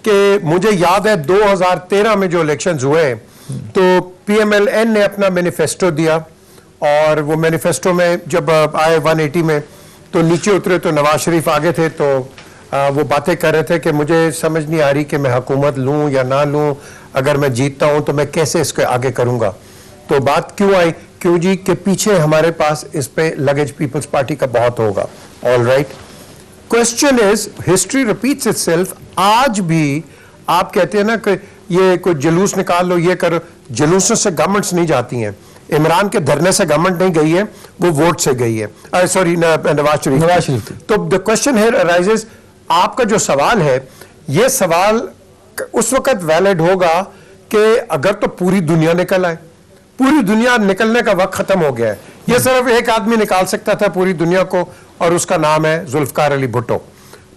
कि मुझे याद है 2013 में जो इलेक्शंस हुए तो PMLN ने अपना मैनिफेस्टो दिया और वो मैनिफेस्टो में जब आए 180 में तो नीचे उतरे तो नवाज शरीफ आगे थे, तो वो बातें कर रहे थे कि मुझे समझ नहीं आ रही कि मैं हुकूमत लूं या ना लूं, अगर मैं जीतता हूं तो मैं कैसे इसके आगे करूंगा। तो बात क्यों आई? क्यों जी कि पीछे हमारे पास इस पे लगेज पीपल्स पार्टी का बहुत होगा। All right, question is, history repeats itself. आज भी आप कहते हैं ना कि ये कोई जुलूस निकाल लो, ये करो, जुलूसों से गवर्नमेंट्स नहीं जाती हैं। इमरान के धरने से गवर्नमेंट नहीं गई है, वो वोट से गई है। सॉरी, नवाज शरीफ। तो द क्वेश्चन हियर अराइजेस, आपका जो सवाल है, ये सवाल उस वक्त वैलिड होगा कि अगर तो पूरी दुनिया निकल आए। पूरी दुनिया निकलने का वक्त खत्म हो गया है। ये सिर्फ एक आदमी निकाल सकता था पूरी दुनिया को, और उसका नाम है जुल्फकार अली भुट्टो।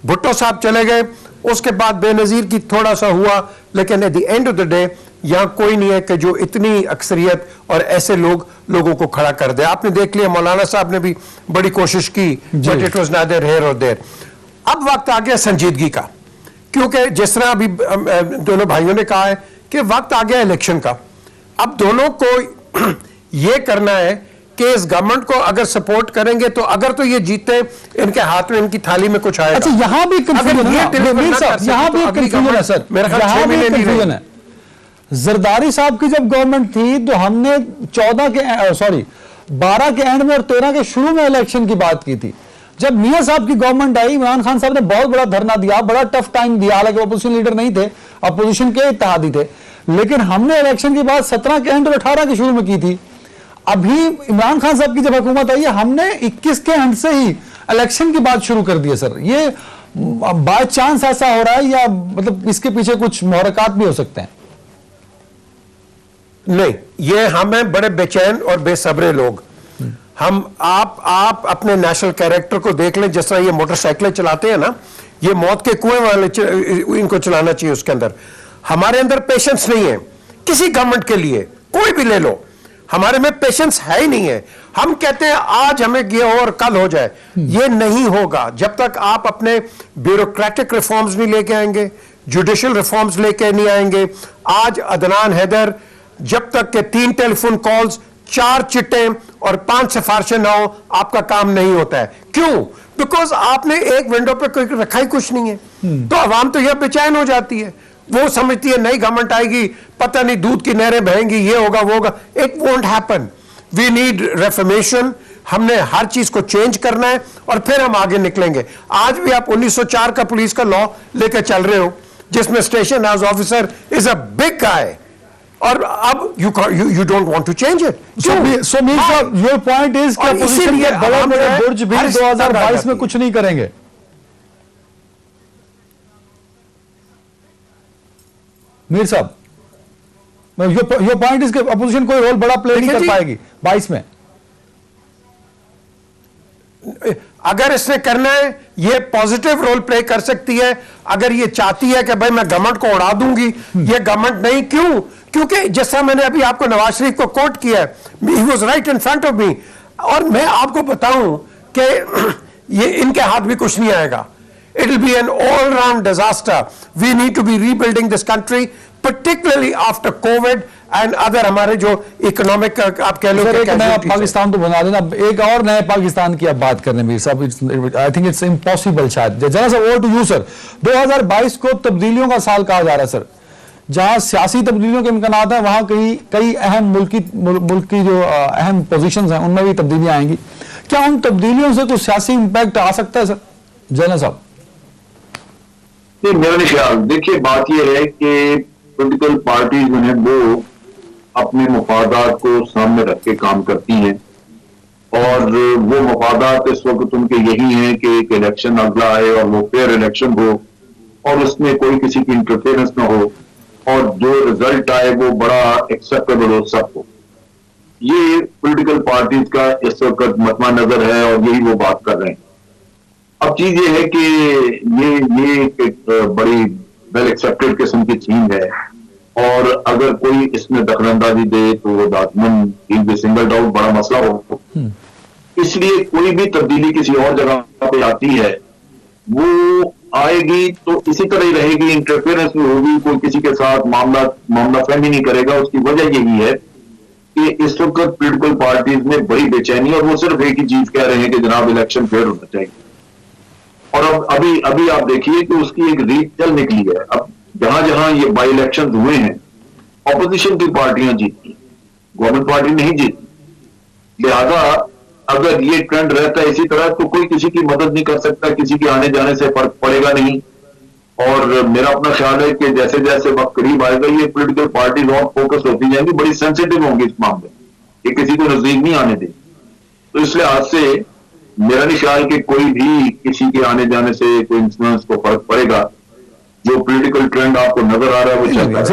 भुट्टो साहब चले गए, उसके बाद बेनजीर की थोड़ा सा हुआ, लेकिन at the end of the day यहां कोई नहीं है कि जो इतनी अक्सरियत और ऐसे लोगों को खड़ा कर दे। आपने देख लिया, मौलाना साहब ने भी बड़ी कोशिश की, but it was neither here और देयर। अब वक्त आ गया संजीदगी का, क्योंकि जिस तरह अभी दोनों भाइयों ने कहा है कि वक्त आ गया इलेक्शन का। अब दोनों को यह करना है कि इस गवर्नमेंट को अगर सपोर्ट करेंगे तो अगर तो ये जीते, इनके हाथ में, इनकी थाली में कुछ आएगा। अच्छा, यहां भी कंफ्यूजन है, यहां भी कंफ्यूजन है सर, मेरा ख्याल 6 महीने नहीं कंफ्यूजन है। जरदारी साहब की जब गवर्नमेंट थी तो हमने 12 के एंड में और 13 के शुरू में इलेक्शन की बात की थी। जब मियां साहब की गवर्नमेंट आई, इमरान खान साहब ने बहुत बड़ा धरना दिया, बड़ा टफ टाइम दिया, हालांकि अपोजिशन लीडर नहीं थे, अपोजिशन के इत्तेहादी थे, लेकिन हमने इलेक्शन की बात 17 के एंड और 18 के शुरू में की थी। अभी इमरान खान साहब की जब हुकूमत आई है, हमने 21 के एंड से ही इलेक्शन की बात शुरू कर दी है। सर, ये बाय चांस ऐसा हो रहा है या मतलब इसके पीछे कुछ मुहरकात भी हो सकते हैं? नहीं, ये हमें बड़े बेचैन और बेसब्रे लोग, आप अपने नेशनल कैरेक्टर को देख लें। जिस तरह ये मोटरसाइकिलें चलाते हैं ना, ये मौत के कुएं वाले इनको चलाना चाहिए। उसके अंदर हमारे अंदर पेशेंस नहीं है किसी गवर्नमेंट के लिए, कोई भी ले लो, हमारे में पेशेंस है ही नहीं है। हम कहते हैं आज हमें ये हो और कल हो जाए, ये नहीं होगा जब तक आप अपने ब्यूरोक्रेटिक रिफॉर्म्स नहीं लेके आएंगे, जुडिशियल रिफॉर्म्स लेके नहीं आएंगे। आज अदनान हैदर जब तक के 3 टेलीफोन कॉल्स, 4 चिट्टे और 5 सिफारिशें ना हो, आपका काम नहीं होता है। क्यों? बिकॉज आपने एक विंडो पे कोई रखा ही कुछ नहीं है। तो आवाम तो यह बेचैन हो जाती है, वो समझती है नई गवर्नमेंट आएगी, पता नहीं दूध की नहरें बहेंगी, ये होगा वो होगा। It won't happen. We need reformation. हमने हर चीज को चेंज करना है और फिर हम आगे निकलेंगे। आज भी आप 1904 का पुलिस का लॉ लेकर चल रहे हो, जिसमें station house officer is a big guy, और अब you don't want to change it. So Mir साहब, योर पॉइंट इज कि अपोजिशन के बड़े-बड़े बुर्ज भी 2022 में कुछ नहीं करेंगे। मीर साहब, योर पॉइंट इज कि अपोजिशन कोई रोल बड़ा प्ले नहीं कर पाएगी 22 में। अगर इसने करना है, ये पॉजिटिव रोल प्ले कर सकती है। अगर ये चाहती है कि भाई मैं गवर्नमेंट को उड़ा दूंगी, ये गवर्नमेंट नहीं। क्यों? क्योंकि जैसा मैंने अभी आपको नवाज शरीफ को कोट किया है, he was right in front of me, और मैं आपको बताऊं कि ये इनके हाथ भी कुछ नहीं आएगा। It will be an all-round disaster. We need to be rebuilding this country, particularly after COVID and other हमारे जो इकोनॉमिक आप कह लो। एक नया पाकिस्तान तो बना देना, एक और नए पाकिस्तान की आप बात करने मीर साहब, आई थिंक इट्स इम्पॉसिबल। शायद जरा सा ओवर टू यू सर। 2022 को तब्दीलियों का साल कहा जा रहा है सर। जहां सियासी तब्दीलियों के इम्कानात हैं, वहां कई अहम मुल्क की जो अहम पोजीशंस हैं उनमें भी तब्दीलियां आएंगी। क्या उन तब्दीलियों से कुछ सियासी इंपैक्ट आ सकता है सर? जनरल साहब, मेरा नहीं ख्याल। देखिए, बात यह है कि पॉलिटिकल पार्टी जो है वो अपने मफादात को सामने रख के काम करती हैं, और वो मफादात इस वक्त उनके यही हैं कि एक इलेक्शन अगला आए और वो फेयर इलेक्शन हो और उसमें कोई किसी की इंटरफेरेंस ना हो, और जो रिजल्ट आए वो बड़ा एक्सेप्टेबल हो सबको। ये पॉलिटिकल पार्टीज का इस वक्त मतमा नजर है और यही वो बात कर रहे हैं। अब चीज ये है कि ये एक बड़ी वेल एक्सेप्टेड किस्म की थीम है, और अगर कोई इसमें दखलंदाजी दे तो दातमन सिंगल आउट बड़ा मसला हो। इसलिए कोई भी तब्दीली किसी और जगह पे आती है, वो आएगी तो इसी तरह ही रहेगी, इंटरफेरेंस में होगी, कोई किसी के साथ मामला फहमी नहीं करेगा। उसकी वजह यही है कि इस वक्त पॉलिटिकल पार्टीज में बड़ी बेचैनी, और वो सिर्फ एक ही चीज कह रहे हैं कि जनाब इलेक्शन फेयर होना चाहिए। और अब अभी आप देखिए कि उसकी एक रीत चल निकली है। अब जहां जहां ये बाई इलेक्शन हुए हैं, ऑपोजिशन की पार्टियां जीती, गवर्नमेंट पार्टी नहीं जीती। लिहाजा अगर ये ट्रेंड रहता है इसी तरह तो कोई किसी की मदद नहीं कर सकता, किसी के आने जाने से फर्क पड़ेगा नहीं। और मेरा अपना ख्याल है कि जैसे जैसे वक्त करीब आएगा ये पॉलिटिकल पार्टीज और फोकस होती जाएंगी, बड़ी सेंसिटिव होंगी इस मामले, ये किसी को नजदीक नहीं आने देंगे। तो इस लिहाज से मेरा नहीं ख्याल कि कोई भी किसी के आने जाने से कोई इंफ्लुएंस को फर्क पड़ेगा। जो पॉलिटिकल ट्रेंड आपको नजर आ रहा है वो चलता है।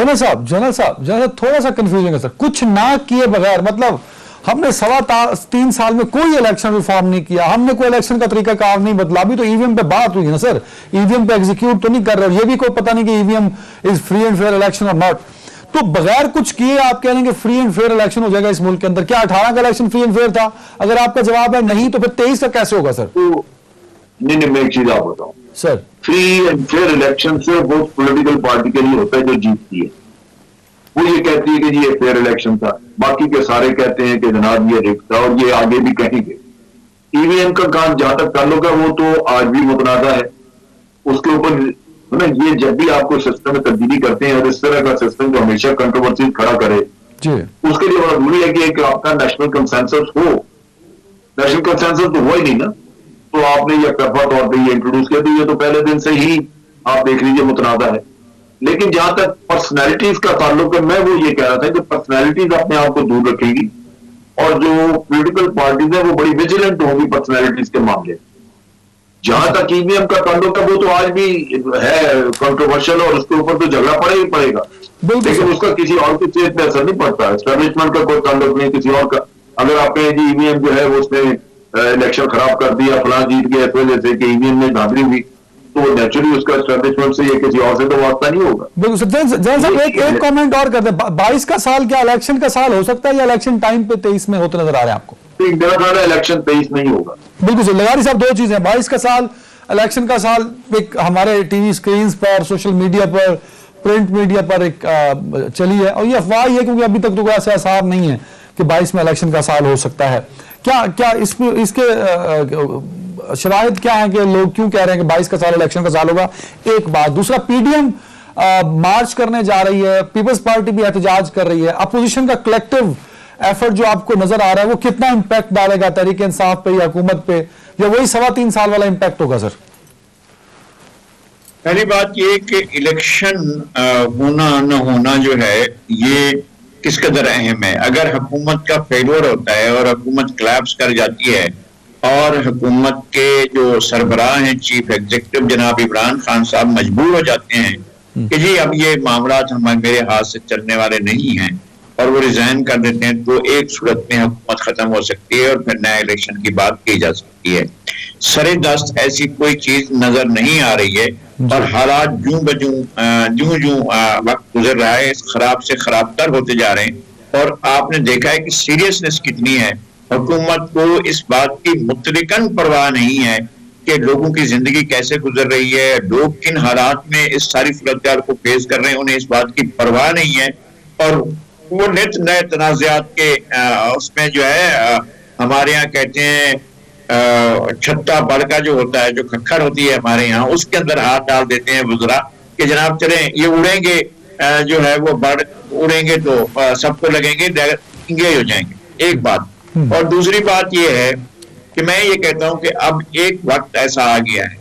जनरल साहब थोड़ा सा कंफ्यूजिंग है सर, कुछ ना किए बगैर, मतलब हमने 3 साल में कोई इलेक्शन रिफॉर्म नहीं किया, हमने कोई इलेक्शन का तरीकाकार नहीं बदला। अभी तो ईवीएम पे बात हुई है ना सर, ईवीएम पे एग्जीक्यूट तो नहीं कर रहे, ये भी कोई पता नहीं कि EVM is free and fair election और नॉट। तो बगैर कुछ किए आप कह रहे हैं कि फ्री एंड फेयर इलेक्शन हो जाएगा इस मुल्क के अंदर। क्या 18 का इलेक्शन फ्री एंड फेयर था? अगर आपका जवाब है नहीं, तो फिर 23 का कैसे होगा सर? तो नहीं, मैं एक चीज आप बताऊं sir, free and fair election से वो पॉलिटिकल पार्टी के लिए होता है जो जीतती है, वो ये कहती है कि जी ये फेयर इलेक्शन था, बाकी के सारे कहते हैं कि जनाब ये रिग था, और ये आगे भी कहेंगे। ईवीएम का काम जहां तक ताल्लुक है वो तो आज भी मुतनाज़ा है, उसके ऊपर ना ये जब भी आपको सिस्टम में तब्दीली करते हैं और इस तरह का सिस्टम जो हमेशा कंट्रोवर्सी खड़ा करे, उसके लिए बड़ा जरूरी है कि एक आपका नेशनल कंसेंसस हो। नेशनल कंसेंसस तो हुआ ही नहीं ना, तो आपने ये तरफा तौर पर ये इंट्रोड्यूस किया, तो ये तो पहले दिन से ही आप देख लीजिए मुतनाज़ा है। लेकिन जहां तक पर्सनैलिटीज का ताल्लुक है, मैं वो ये कह रहा था कि पर्सनैलिटीज अपने आप को दूर रखेगी और जो पॉलिटिकल पार्टीज है वो बड़ी विजिलेंट होगी पर्सनैलिटीज के मामले। जहां तक ईवीएम का ताल्लुक है वो तो आज भी है कंट्रोवर्शियल और उसके ऊपर तो झगड़ा पड़े ही पड़ेगा, लेकिन उसका किसी और की चीज पे असर नहीं पड़ता। एस्टेब्लिशमेंट का कोई ताल्लुक नहीं किसी और का। अगर आपने जी ईवीएम जो है वो उसने इलेक्शन खराब कर दिया, फलां जीत गया इस वजह से कि ईवीएम में धांधली हुई, तो नेचुरली उसका एस्टेब्लिशमेंट से ये किसी और से तो वास्ता नहीं होगा। बिल्कुल। जनरल साहब एक कमेंट और कर दे, 22 का साल क्या इलेक्शन का साल हो सकता है या इलेक्शन टाइम पे 23 में होते नजर आ रहे हैं आपको? मेरा ख्याल है इलेक्शन 23 नहीं होगा। बिल्कुल सर। लगारी साहब, 2 चीजें, 22 का साल इलेक्शन का साल एक हमारे टीवी स्क्रीन पर, सोशल मीडिया पर, प्रिंट मीडिया पर एक चली है, और ये अफवाह ही है क्योंकि अभी तक तो कोई ऐसा आसार नहीं है कि 22 में इलेक्शन का साल हो सकता है। क्या इसके शराइत क्या है कि लोग क्यों कह रहे हैं कि 22 का साल इलेक्शन का साल होगा? एक बात। दूसरा, पीडीएम मार्च करने जा रही है, पीपल्स पार्टी भी एहतजाज कर रही है, अपोजिशन का कलेक्टिव एफर्ट जो आपको नजर आ रहा है वो कितना इंपैक्ट डालेगा तहरीक इंसाफ पे या हुकूमत पे, या वही 3.25 साल वाला इंपैक्ट होगा सर? पहली बात ये कि इलेक्शन होना न होना जो है ये किस कदर अहम है। अगर हुकूमत का फेलियर होता है और हुकूमत कोलैप्स कर जाती है और हुकूमत के जो सरबराह हैं, चीफ एग्जीक्यूटिव जनाब इमरान खान साहब मजबूर हो जाते हैं कि जी अब ये मामला मेरे हाथ से चलने वाले नहीं हैं, और वो रिजाइन कर देते हैं, तो एक सूरत में हुकूमत खत्म हो सकती है और फिर नया इलेक्शन की बात की जा सकती है। सरे दस्त ऐसी कोई चीज नजर नहीं आ रही है, और हालात जूं वक्त गुजर रहा है खराब से खराब तर होते जा रहे हैं। और आपने देखा है कि सीरियसनेस कितनी है। हुकूमत को इस बात की मुतलकन परवाह नहीं है कि लोगों की जिंदगी कैसे गुजर रही है, लोग किन हालात में इस सारी सूरत को फेस कर रहे हैं, उन्हें इस बात की परवाह नहीं है। और वो नित नए तनाज़ात के उसमें जो है हमारे यहाँ कहते हैं छत्ता बड़का जो होता है, जो खक्खर होती है हमारे यहाँ, उसके अंदर हाथ डाल देते हैं बुजुर्ग कि जनाब चले ये उड़ेंगे, जो है वो बड़ उड़ेंगे तो सबको लगेंगे, इंगेज हो जाएंगे। एक बात। और दूसरी बात ये है कि मैं ये कहता हूँ कि अब एक वक्त ऐसा आ गया है,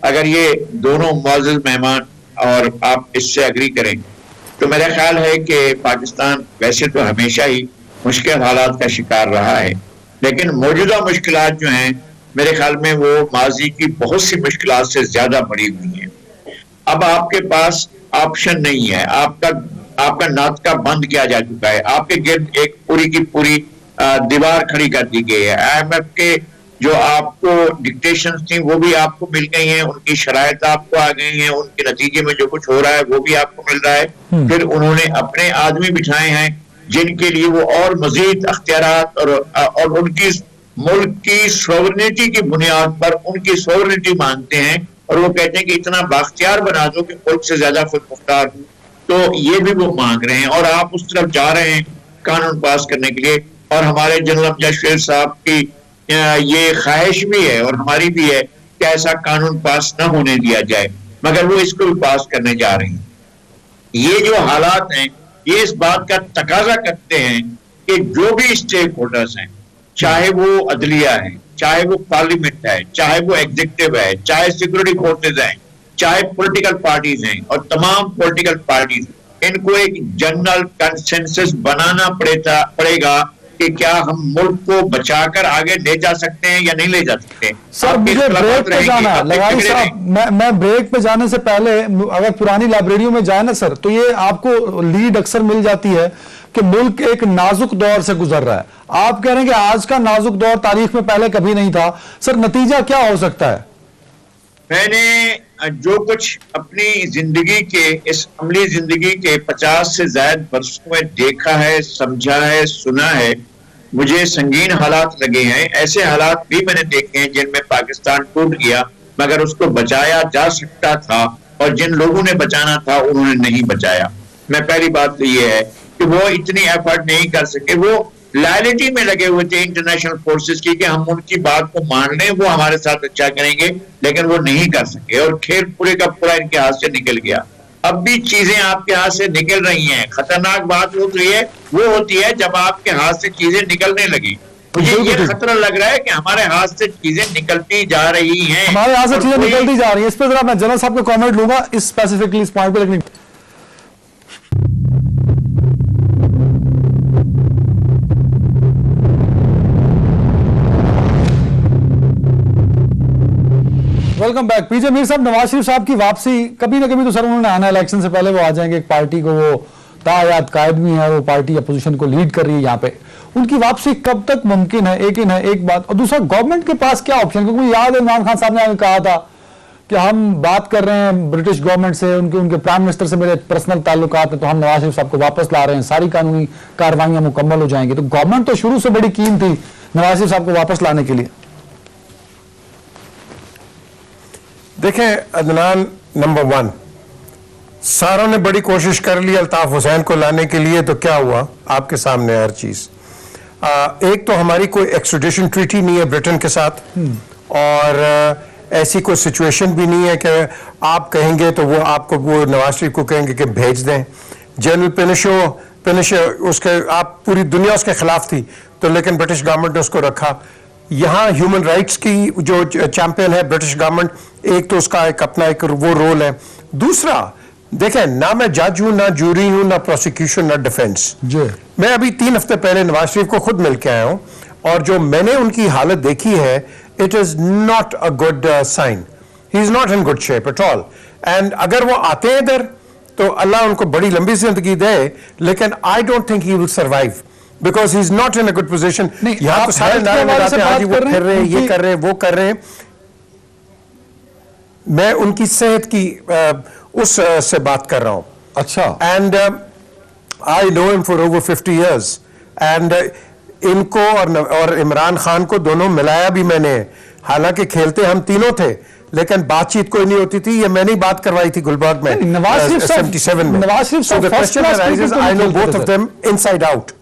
अगर ये दोनों मुअज़्ज़ज़ मेहमान और आप इससे एग्री करें तो मेरा ख्याल है कि पाकिस्तान वैसे तो हमेशा ही मुश्किल हालात का शिकार रहा है, लेकिन मौजूदा मुश्किलात जो हैं मेरे ख्याल में वो माजी की बहुत सी मुश्किलात से ज्यादा बड़ी हुई हैं। अब आपके पास ऑप्शन नहीं है, आपका नाटका बंद किया जा चुका है, आपके गिर्द एक पूरी की पूरी दीवार खड़ी कर दी गई है। IMF के जो आपको डिक्टेशंस थी वो भी आपको मिल गई हैं, उनकी शराइत आपको आ गई हैं, उनके नतीजे में जो कुछ हो रहा है वो भी आपको मिल रहा है। फिर उन्होंने अपने आदमी बिठाए हैं जिनके लिए वो और मजीद अख्तियारात और उनकी मुल्क की सॉवरेनिटी की बुनियाद पर उनकी सॉवरेनिटी मांगते हैं, और वो कहते हैं कि इतना बाख्तियार बना दो कि मुल्क से ज्यादा खुद मुख्तार हो। तो ये भी वो मांग रहे हैं और आप उस तरफ जा रहे हैं कानून पास करने के लिए। और हमारे जनरल अमजद साहब की ये ख्वाहिश भी है और हमारी भी है कि ऐसा कानून पास न होने दिया जाए, मगर वो इसको भी पास करने जा रहे हैं। ये जो हालात हैं ये इस बात का तकाजा करते हैं कि जो भी स्टेक होल्डर्स हैं, चाहे वो अदलिया है, चाहे वो पार्लियामेंट है, चाहे वो एग्जीक्यूटिव है, चाहे सिक्योरिटी फोर्सेज हैं, चाहे पॉलिटिकल पार्टीज हैं और तमाम पॉलिटिकल पार्टीज, इनको एक जनरल कंसेंसस बनाना पड़ेगा कि क्या हम मुल्क को बचाकर आगे ले जा सकते हैं या नहीं ले जा सकते। सर मुझे ब्रेक पे जाना है लगाई साहब, मैं ब्रेक पे जाने से पहले अगर पुरानी लाइब्रेरियों में जाए ना सर, तो ये आपको लीड अक्सर मिल जाती है कि मुल्क एक नाजुक दौर से गुजर रहा है। आप कह रहे हैं कि आज का नाजुक दौर तारीख में पहले कभी नहीं था। सर नतीजा क्या हो सकता है? मैंने जो कुछ अपनी जिंदगी के, इस अमली जिंदगी के 50 से ज्यादा वर्षों में देखा है, समझा है, सुना है, मुझे संगीन हालात लगे हैं। ऐसे हालात भी मैंने देखे हैं जिनमें पाकिस्तान टूट गया मगर उसको बचाया जा सकता था, और जिन लोगों ने बचाना था उन्होंने नहीं बचाया। मैं पहली बात तो ये है कि वो इतनी एफर्ट नहीं कर सके, वो लॉयल्टी में लगे हुए थे इंटरनेशनल फोर्सेस की कि हम उनकी बात को मान लें, वो हमारे साथ अच्छा करेंगे, लेकिन वो नहीं कर सके और खेल पूरे का पूरा इनके हाथ से निकल गया। अब भी चीजें आपके हाथ से निकल रही हैं। खतरनाक बात वो होती है जब आपके हाथ से चीजें निकलने लगी। मुझे ये खतरा लग रहा है कि हमारे हाथ से चीजें निकलती जा रही हैं, हमारे हाथ से चीजें निकलती जा रही हैं। इस पर जरा मैं जनरल साहब का कमेंट लूंगा इस स्पेसिफिकली इस पॉइंट पे। लेकिन वेलकम बैक। पीजे मीर साहब, नवाज शरीफ साहब की वापसी कभी ना कभी तो सर उन्होंने आना, इलेक्शन से पहले वो आ जाएंगे। एक पार्टी को वो तायात कायदमी है, वो पार्टी अपोजिशन को लीड कर रही है यहाँ पे। उनकी वापसी कब तक मुमकिन है? एक बात, और दूसरा गवर्नमेंट के पास क्या ऑप्शन? क्योंकि याद है इमरान खान साहब ने कहा था कि हम बात कर रहे हैं ब्रिटिश गवर्नमेंट से, उनके प्राइम मिनिस्टर से मेरे पर्सनल ताल्लुकात है, तो हम नवाज शरीफ साहब को वापस ला रहे हैं, सारी कानूनी कार्रवाइयां मुकम्मल हो जाएंगी। तो गवर्नमेंट तो शुरू से बड़ी कीन थी नवाज शरीफ साहब को वापस लाने के लिए। देखें अदनान, नंबर 1, सारों ने बड़ी कोशिश कर ली अल्ताफ हुसैन को लाने के लिए, तो क्या हुआ आपके सामने हर चीज। एक तो हमारी कोई एक्सट्रेडिशन ट्रीटी नहीं है ब्रिटेन के साथ, और ऐसी कोई सिचुएशन भी नहीं है कि आप कहेंगे तो वो आपको, वो नवाज शरीफ को कहेंगे कि भेज दें। जनरल पेनिशो उसके, आप पूरी दुनिया उसके खिलाफ थी, तो लेकिन ब्रिटिश गवर्नमेंट ने उसको रखा। यहाँ ह्यूमन राइट्स की जो चैंपियन है ब्रिटिश गवर्नमेंट, एक तो उसका एक अपना एक वो रोल है। दूसरा देखें, ना मैं जज हूं, ना जूरी हूं, ना प्रोसिक्यूशन, ना डिफेंस। मैं अभी 3 हफ्ते पहले नवाज शरीफ को खुद मिल के आया हूं, और जो मैंने उनकी हालत देखी है, it is not a good sign. He is not in good shape at all. And अगर वो आते हैं इधर तो अल्लाह उनको बड़ी लंबी जिंदगी दे, लेकिन I don't think he will survive, because he is not in a good position. यहां तो सारे नारे लगाते हैं, वो फिर रहे हैं, ये कर रहे हैं, वो कर रहे हैं। मैं उनकी सेहत की उस से बात कर रहा हूं। अच्छा। And I know him for over 50 years, and इनको और इमरान खान को दोनों मिलाया भी मैंने। हालांकि खेलते हम तीनों थे, लेकिन बातचीत कोई नहीं होती थी। ये मैंने ही बात करवाई थी गुलबर्ग में 77 में। So the question arises, I know both of them inside out.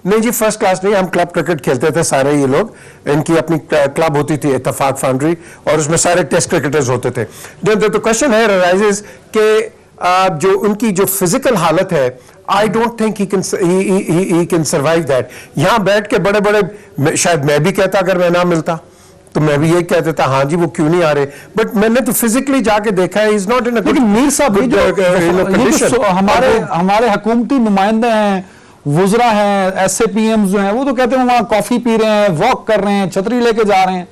नहीं जी, फर्स्ट क्लास नहीं, हम क्लब क्रिकेट खेलते थे सारे ये लोग। इनकी अपनी क्लब होती थी इत्तेफाक फाउंड्री, और उसमें सारे टेस्ट क्रिकेटर्स होते थे। तो क्वेश्चन है अराइजेस कि जो उनकी जो फिजिकल हालत है, I don't think he can survive that. यहां बैठ के बड़े बड़े, शायद मैं भी कहता अगर मैं ना मिलता तो मैं भी ये कह देता, हाँ जी वो क्यों नहीं आ रहे, बट मैंने तो फिजिकली जाके देखा है, is not in a good. Mir साहब, हमारे हुकूमती नुमाइंदे हैं, वुज़रा हैं, SAPM जो हैं, वो तो कहते हैं वहां कॉफी पी रहे हैं, वॉक कर रहे हैं, छतरी लेके जा रहे हैं,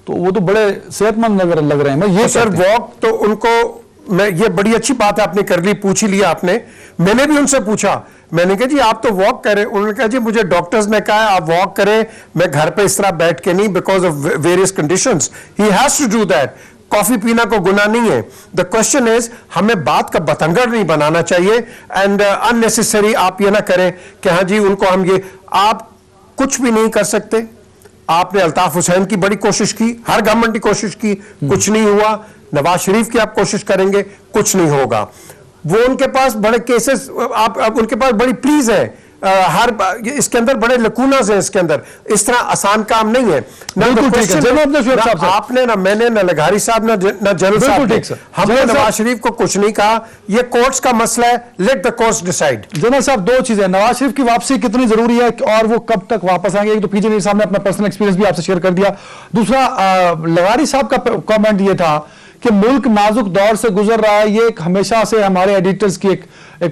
तो वो तो बड़े सेहतमंद लग रहे हैं। मैं ये सर वॉक तो उनको, मैं ये बड़ी अच्छी बात है आपने कर ली, पूछ ही लिया आपने। मैंने भी उनसे पूछा, मैंने कहा जी आप तो वॉक करें। उन्होंने कहा जी मुझे डॉक्टर्स ने कहा आप वॉक करें, मैं घर पे इस तरह बैठ के नहीं, because of various conditions he has to do that. Coffee पीना को गुनाह नहीं है। द क्वेश्चन इज, हमें बात का बतंगड़ नहीं बनाना चाहिए, एंड अननेसेसरी आप ये ना करें कि हाँ जी उनको हम ये, आप कुछ भी नहीं कर सकते। आपने अल्ताफ हुसैन की बड़ी कोशिश की, हर गवर्नमेंट की कोशिश की, कुछ नहीं हुआ। नवाज शरीफ की आप कोशिश करेंगे, कुछ नहीं होगा। वो उनके पास बड़े केसेस, आप उनके पास बड़ी प्लीज है, हर इसके अंदर बड़े लकूनास हैं, इसके अंदर इस तरह आसान काम नहीं है। आपने ना मैंने ना लगारी साहब ना जनरल साहब ने, हमने नवाज शरीफ को कुछ नहीं कहा। ये कोर्ट्स का मसला है, let the courts decide. General साहब, 2 चीजें, नवाज शरीफ की वापसी कितनी जरूरी है और वो कब तक वापस आएंगे? एक तो पीजे मीर साहब ने अपना पर्सनल एक्सपीरियंस भी आपसे शेयर कर दिया। दूसरा, लगारी साहब का कमेंट ये था कि मुल्क नाजुक दौर से गुजर रहा है, ये एक हमेशा से हमारे एडिटर्स की एक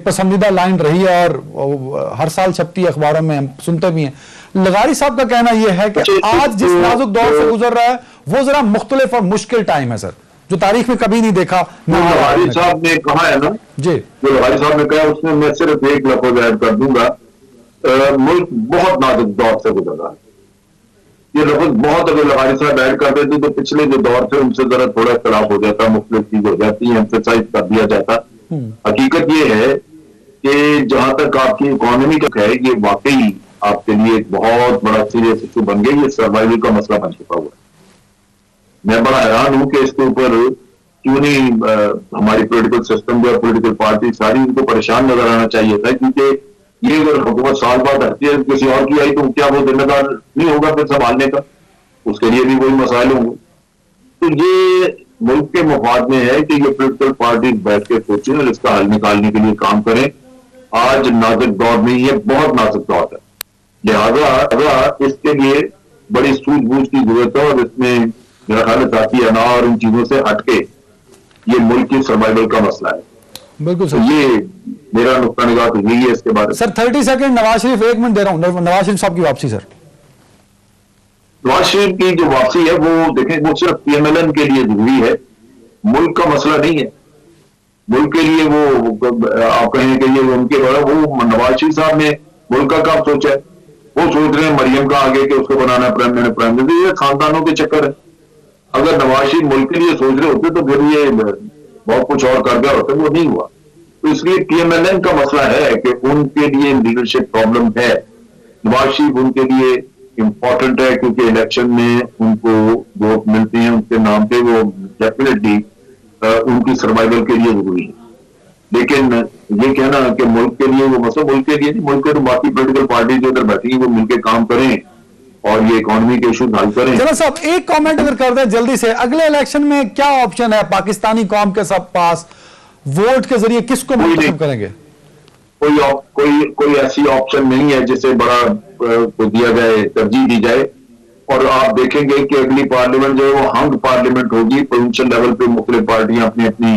पसंदीदा लाइन रही है और हर साल छपती है अखबारों में, हम सुनते भी हैं। लगारी साहब का कहना यह है कि आज जिस नाजुक दौर से गुजर रहा है वो जरा मुख्तलिफ और मुश्किल टाइम है सर, जो तारीख में कभी नहीं देखा। लगारी साहब ने कहा है ना जी, जो लगारी साहब ने कहा उसमें मैं सिर्फ एक लफ्ज ऐड कर दूंगा, मुल्क बहुत नाजुक दौर से गुजर रहा है। ये लफ्ज बहुत अगर लगारी साहब ऐड कर देते तो पिछले जो दौर थे उनसे जरा थोड़ा इख्तलाफ हो जाता, मुख्तलिफ चीज हो जाती है, एम्फेसाइज कर दिया जाता। हकीकत ये है कि जहां तक आपकी इकोनॉमी का है, ये वाकई आपके लिए एक बहुत बड़ा सीरियस इशू बन गया, ये सर्वाइवल का मसला बन चुका हुआ है। मैं बड़ा हैरान हूं कि इसके ऊपर क्यों नहीं हमारी पॉलिटिकल सिस्टम जो पॉलिटिकल पार्टी सारी उनको परेशान नजर आना चाहिए था, क्योंकि ये अगर हुकूमत साल बाद हटती है किसी और की आई तो क्या वो जिम्मेदार नहीं होगा फिर संभालने का, उसके लिए भी वही मसाइल होंगे। तो ये मुल्क के मफाद में है कि ये पॉलिटिकल पार्टी बैठ के सोचें और इसका हल निकालने के लिए काम करें। आज नाजुक दौर में ये बहुत नाजुक दौर है, लिहाजा इसके लिए बड़ी सूझबूझ की जरूरत है और इसमें मेरा ख्याल है ताकि अना और इन चीजों से हटके ये मुल्क की सर्वाइवल का मसला है। बिल्कुल तो सर, ये मेरा नुक्ता निगाह तो यही है इसके बारे में। Sir 30 second Nawaz Sharif, 1 minute दे रहा हूं, नवाज शरीफ साहब की वापसी। सर नवाज शरीफ की जो वापसी है वो देखें, वो सिर्फ PMLN के लिए जरूरी है, मुल्क का मसला नहीं है। मुल्क के लिए वो आप कहें कि ये उनके द्वारा वो नवाज शरीफ साहब ने मुल्क का कब सोचा है, वो सोच रहे हैं मरियम का आगे के उसको बनाना प्राइम मिनिस्टर, ये खानदानों के चक्कर है। अगर नवाज शरीफ मुल्क के लिए सोच रहे होते तो फिर ये बहुत कुछ और कर गया होता, वो नहीं हुआ। तो इसलिए PMLN का मसला है कि उनके लिए लीडरशिप प्रॉब्लम है। नवाज शरीफ उनके लिए इंपॉर्टेंट है क्योंकि इलेक्शन में उनको वोट मिलते हैं उनके नाम पे, वो डेफिनेटली उनकी सर्वाइवल के लिए जरूरी है। लेकिन ये कहना कि मुल्क के लिए वो मसला, मुल्क के लिए नहीं, मुल्क के तो बाकी पॉलिटिकल पार्टी जो इधर बैठी है वो मिलकर काम करें और ये इकोनॉमी के इशू हल करें। चलो साहब एक कमेंट अगर कर दें जल्दी से, अगले इलेक्शन में क्या ऑप्शन है पाकिस्तानी कौम के सब पास, वोट के जरिए किसको मुंतखब करेंगे? कोई ऐसी ऑप्शन नहीं है जिसे बड़ा को दिया जाए, तरजीह दी जाए। और आप देखेंगे कि अगली पार्लियामेंट जो है वो हंग पार्लियामेंट होगी, प्रोविंशियल लेवल पे मुख्तलिफ पार्टियां अपनी अपनी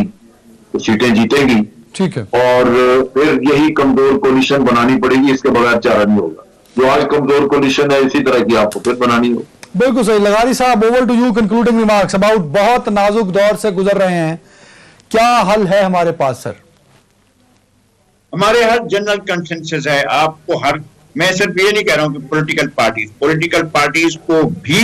सीटें जीतेंगी, ठीक है, और फिर यही कमजोर कोलिशन बनानी पड़ेगी, इसके बगैर चारा नहीं होगा। जो आज कमजोर कोलिशन है इसी तरह की आपको फिर बनानी होगी। बिल्कुल सही। लगारी साहब, over to you, concluding remarks about, बहुत नाजुक दौर से गुजर रहे हैं, क्या हल है हमारे पास सर? हमारे हर जनरल कंसेंसस है। आपको हर, मैं सिर्फ ये नहीं कह रहा हूं कि पॉलिटिकल पार्टीज को भी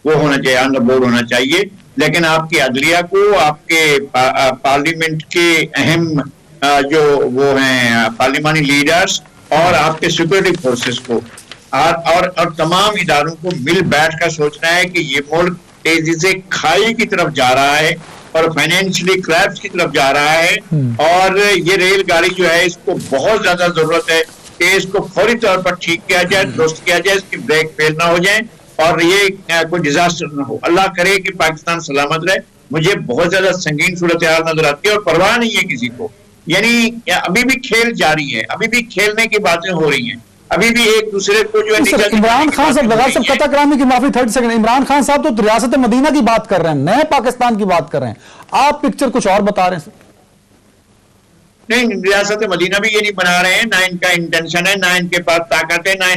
वो होना चाहिए, ऑन द बोर्ड होना चाहिए, लेकिन आपकी अदलिया को, आपके पार्लियामेंट के अहम जो वो हैं पार्लियामानी लीडर्स और आपके सिक्योरिटी फोर्सेस को और तमाम इदारों को मिल बैठ कर सोचना है कि ये मुल्क तेजी से खाई की तरफ जा रहा है और फाइनेंशियली क्रैश की तरफ जा रहा है, और ये रेलगाड़ी जो है इसको बहुत ज्यादा जरूरत है कि इसको फौरी तौर पर ठीक किया जाए, दुरुस्त किया जाए, इसकी ब्रेक फेल ना हो जाए और ये कोई डिजास्टर ना हो। अल्लाह करे कि पाकिस्तान सलामत रहे। मुझे बहुत ज्यादा संगीन सूरत हाल नजर आती है और परवाह नहीं है किसी को। यानी अभी भी खेल जारी है, अभी भी खेलने की बातें हो रही हैं, अभी भी एक दूसरे को जो है इमरान खान साहब, लगार साहब कता करामी की माफी, 30 सेकंड, इमरान खान साहब तो रियासत मदीना की बात कर रहे हैं, नए पाकिस्तान की बात कर रहे हैं, आप पिक्चर कुछ और बता रहे हैं सर। नहीं, रियासत मदीना भी ये नहीं बना रहे हैं, ना इनका इंटेंशन है, ना इनके पास ताकत है, ना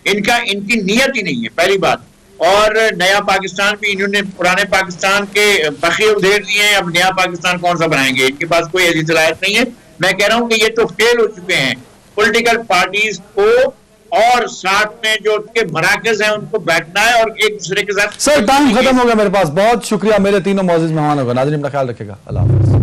इनकी नीयत ही नहीं है, पहली बात। और नया पाकिस्तान भी इन्होंने पुराने पाकिस्तान के बखिए उधेड़ दिए हैं, अब नया पाकिस्तान कौन सा बनाएंगे? इनके पास कोई ऐसी सलाहियत नहीं है। मैं कह रहा हूं कि ये तो फेल हो चुके हैं। पॉलिटिकल पार्टीज को और साथ में जो उनके मराकज हैं उनको बैठना है और एक दूसरे के साथ। सर टाइम खत्म हो गया मेरे पास, बहुत शुक्रिया मेरे तीनों मौजूद मेहमानों का। नाज़रीन अपना ख्याल रखिएगा, अल्लाह हाफ़िज़।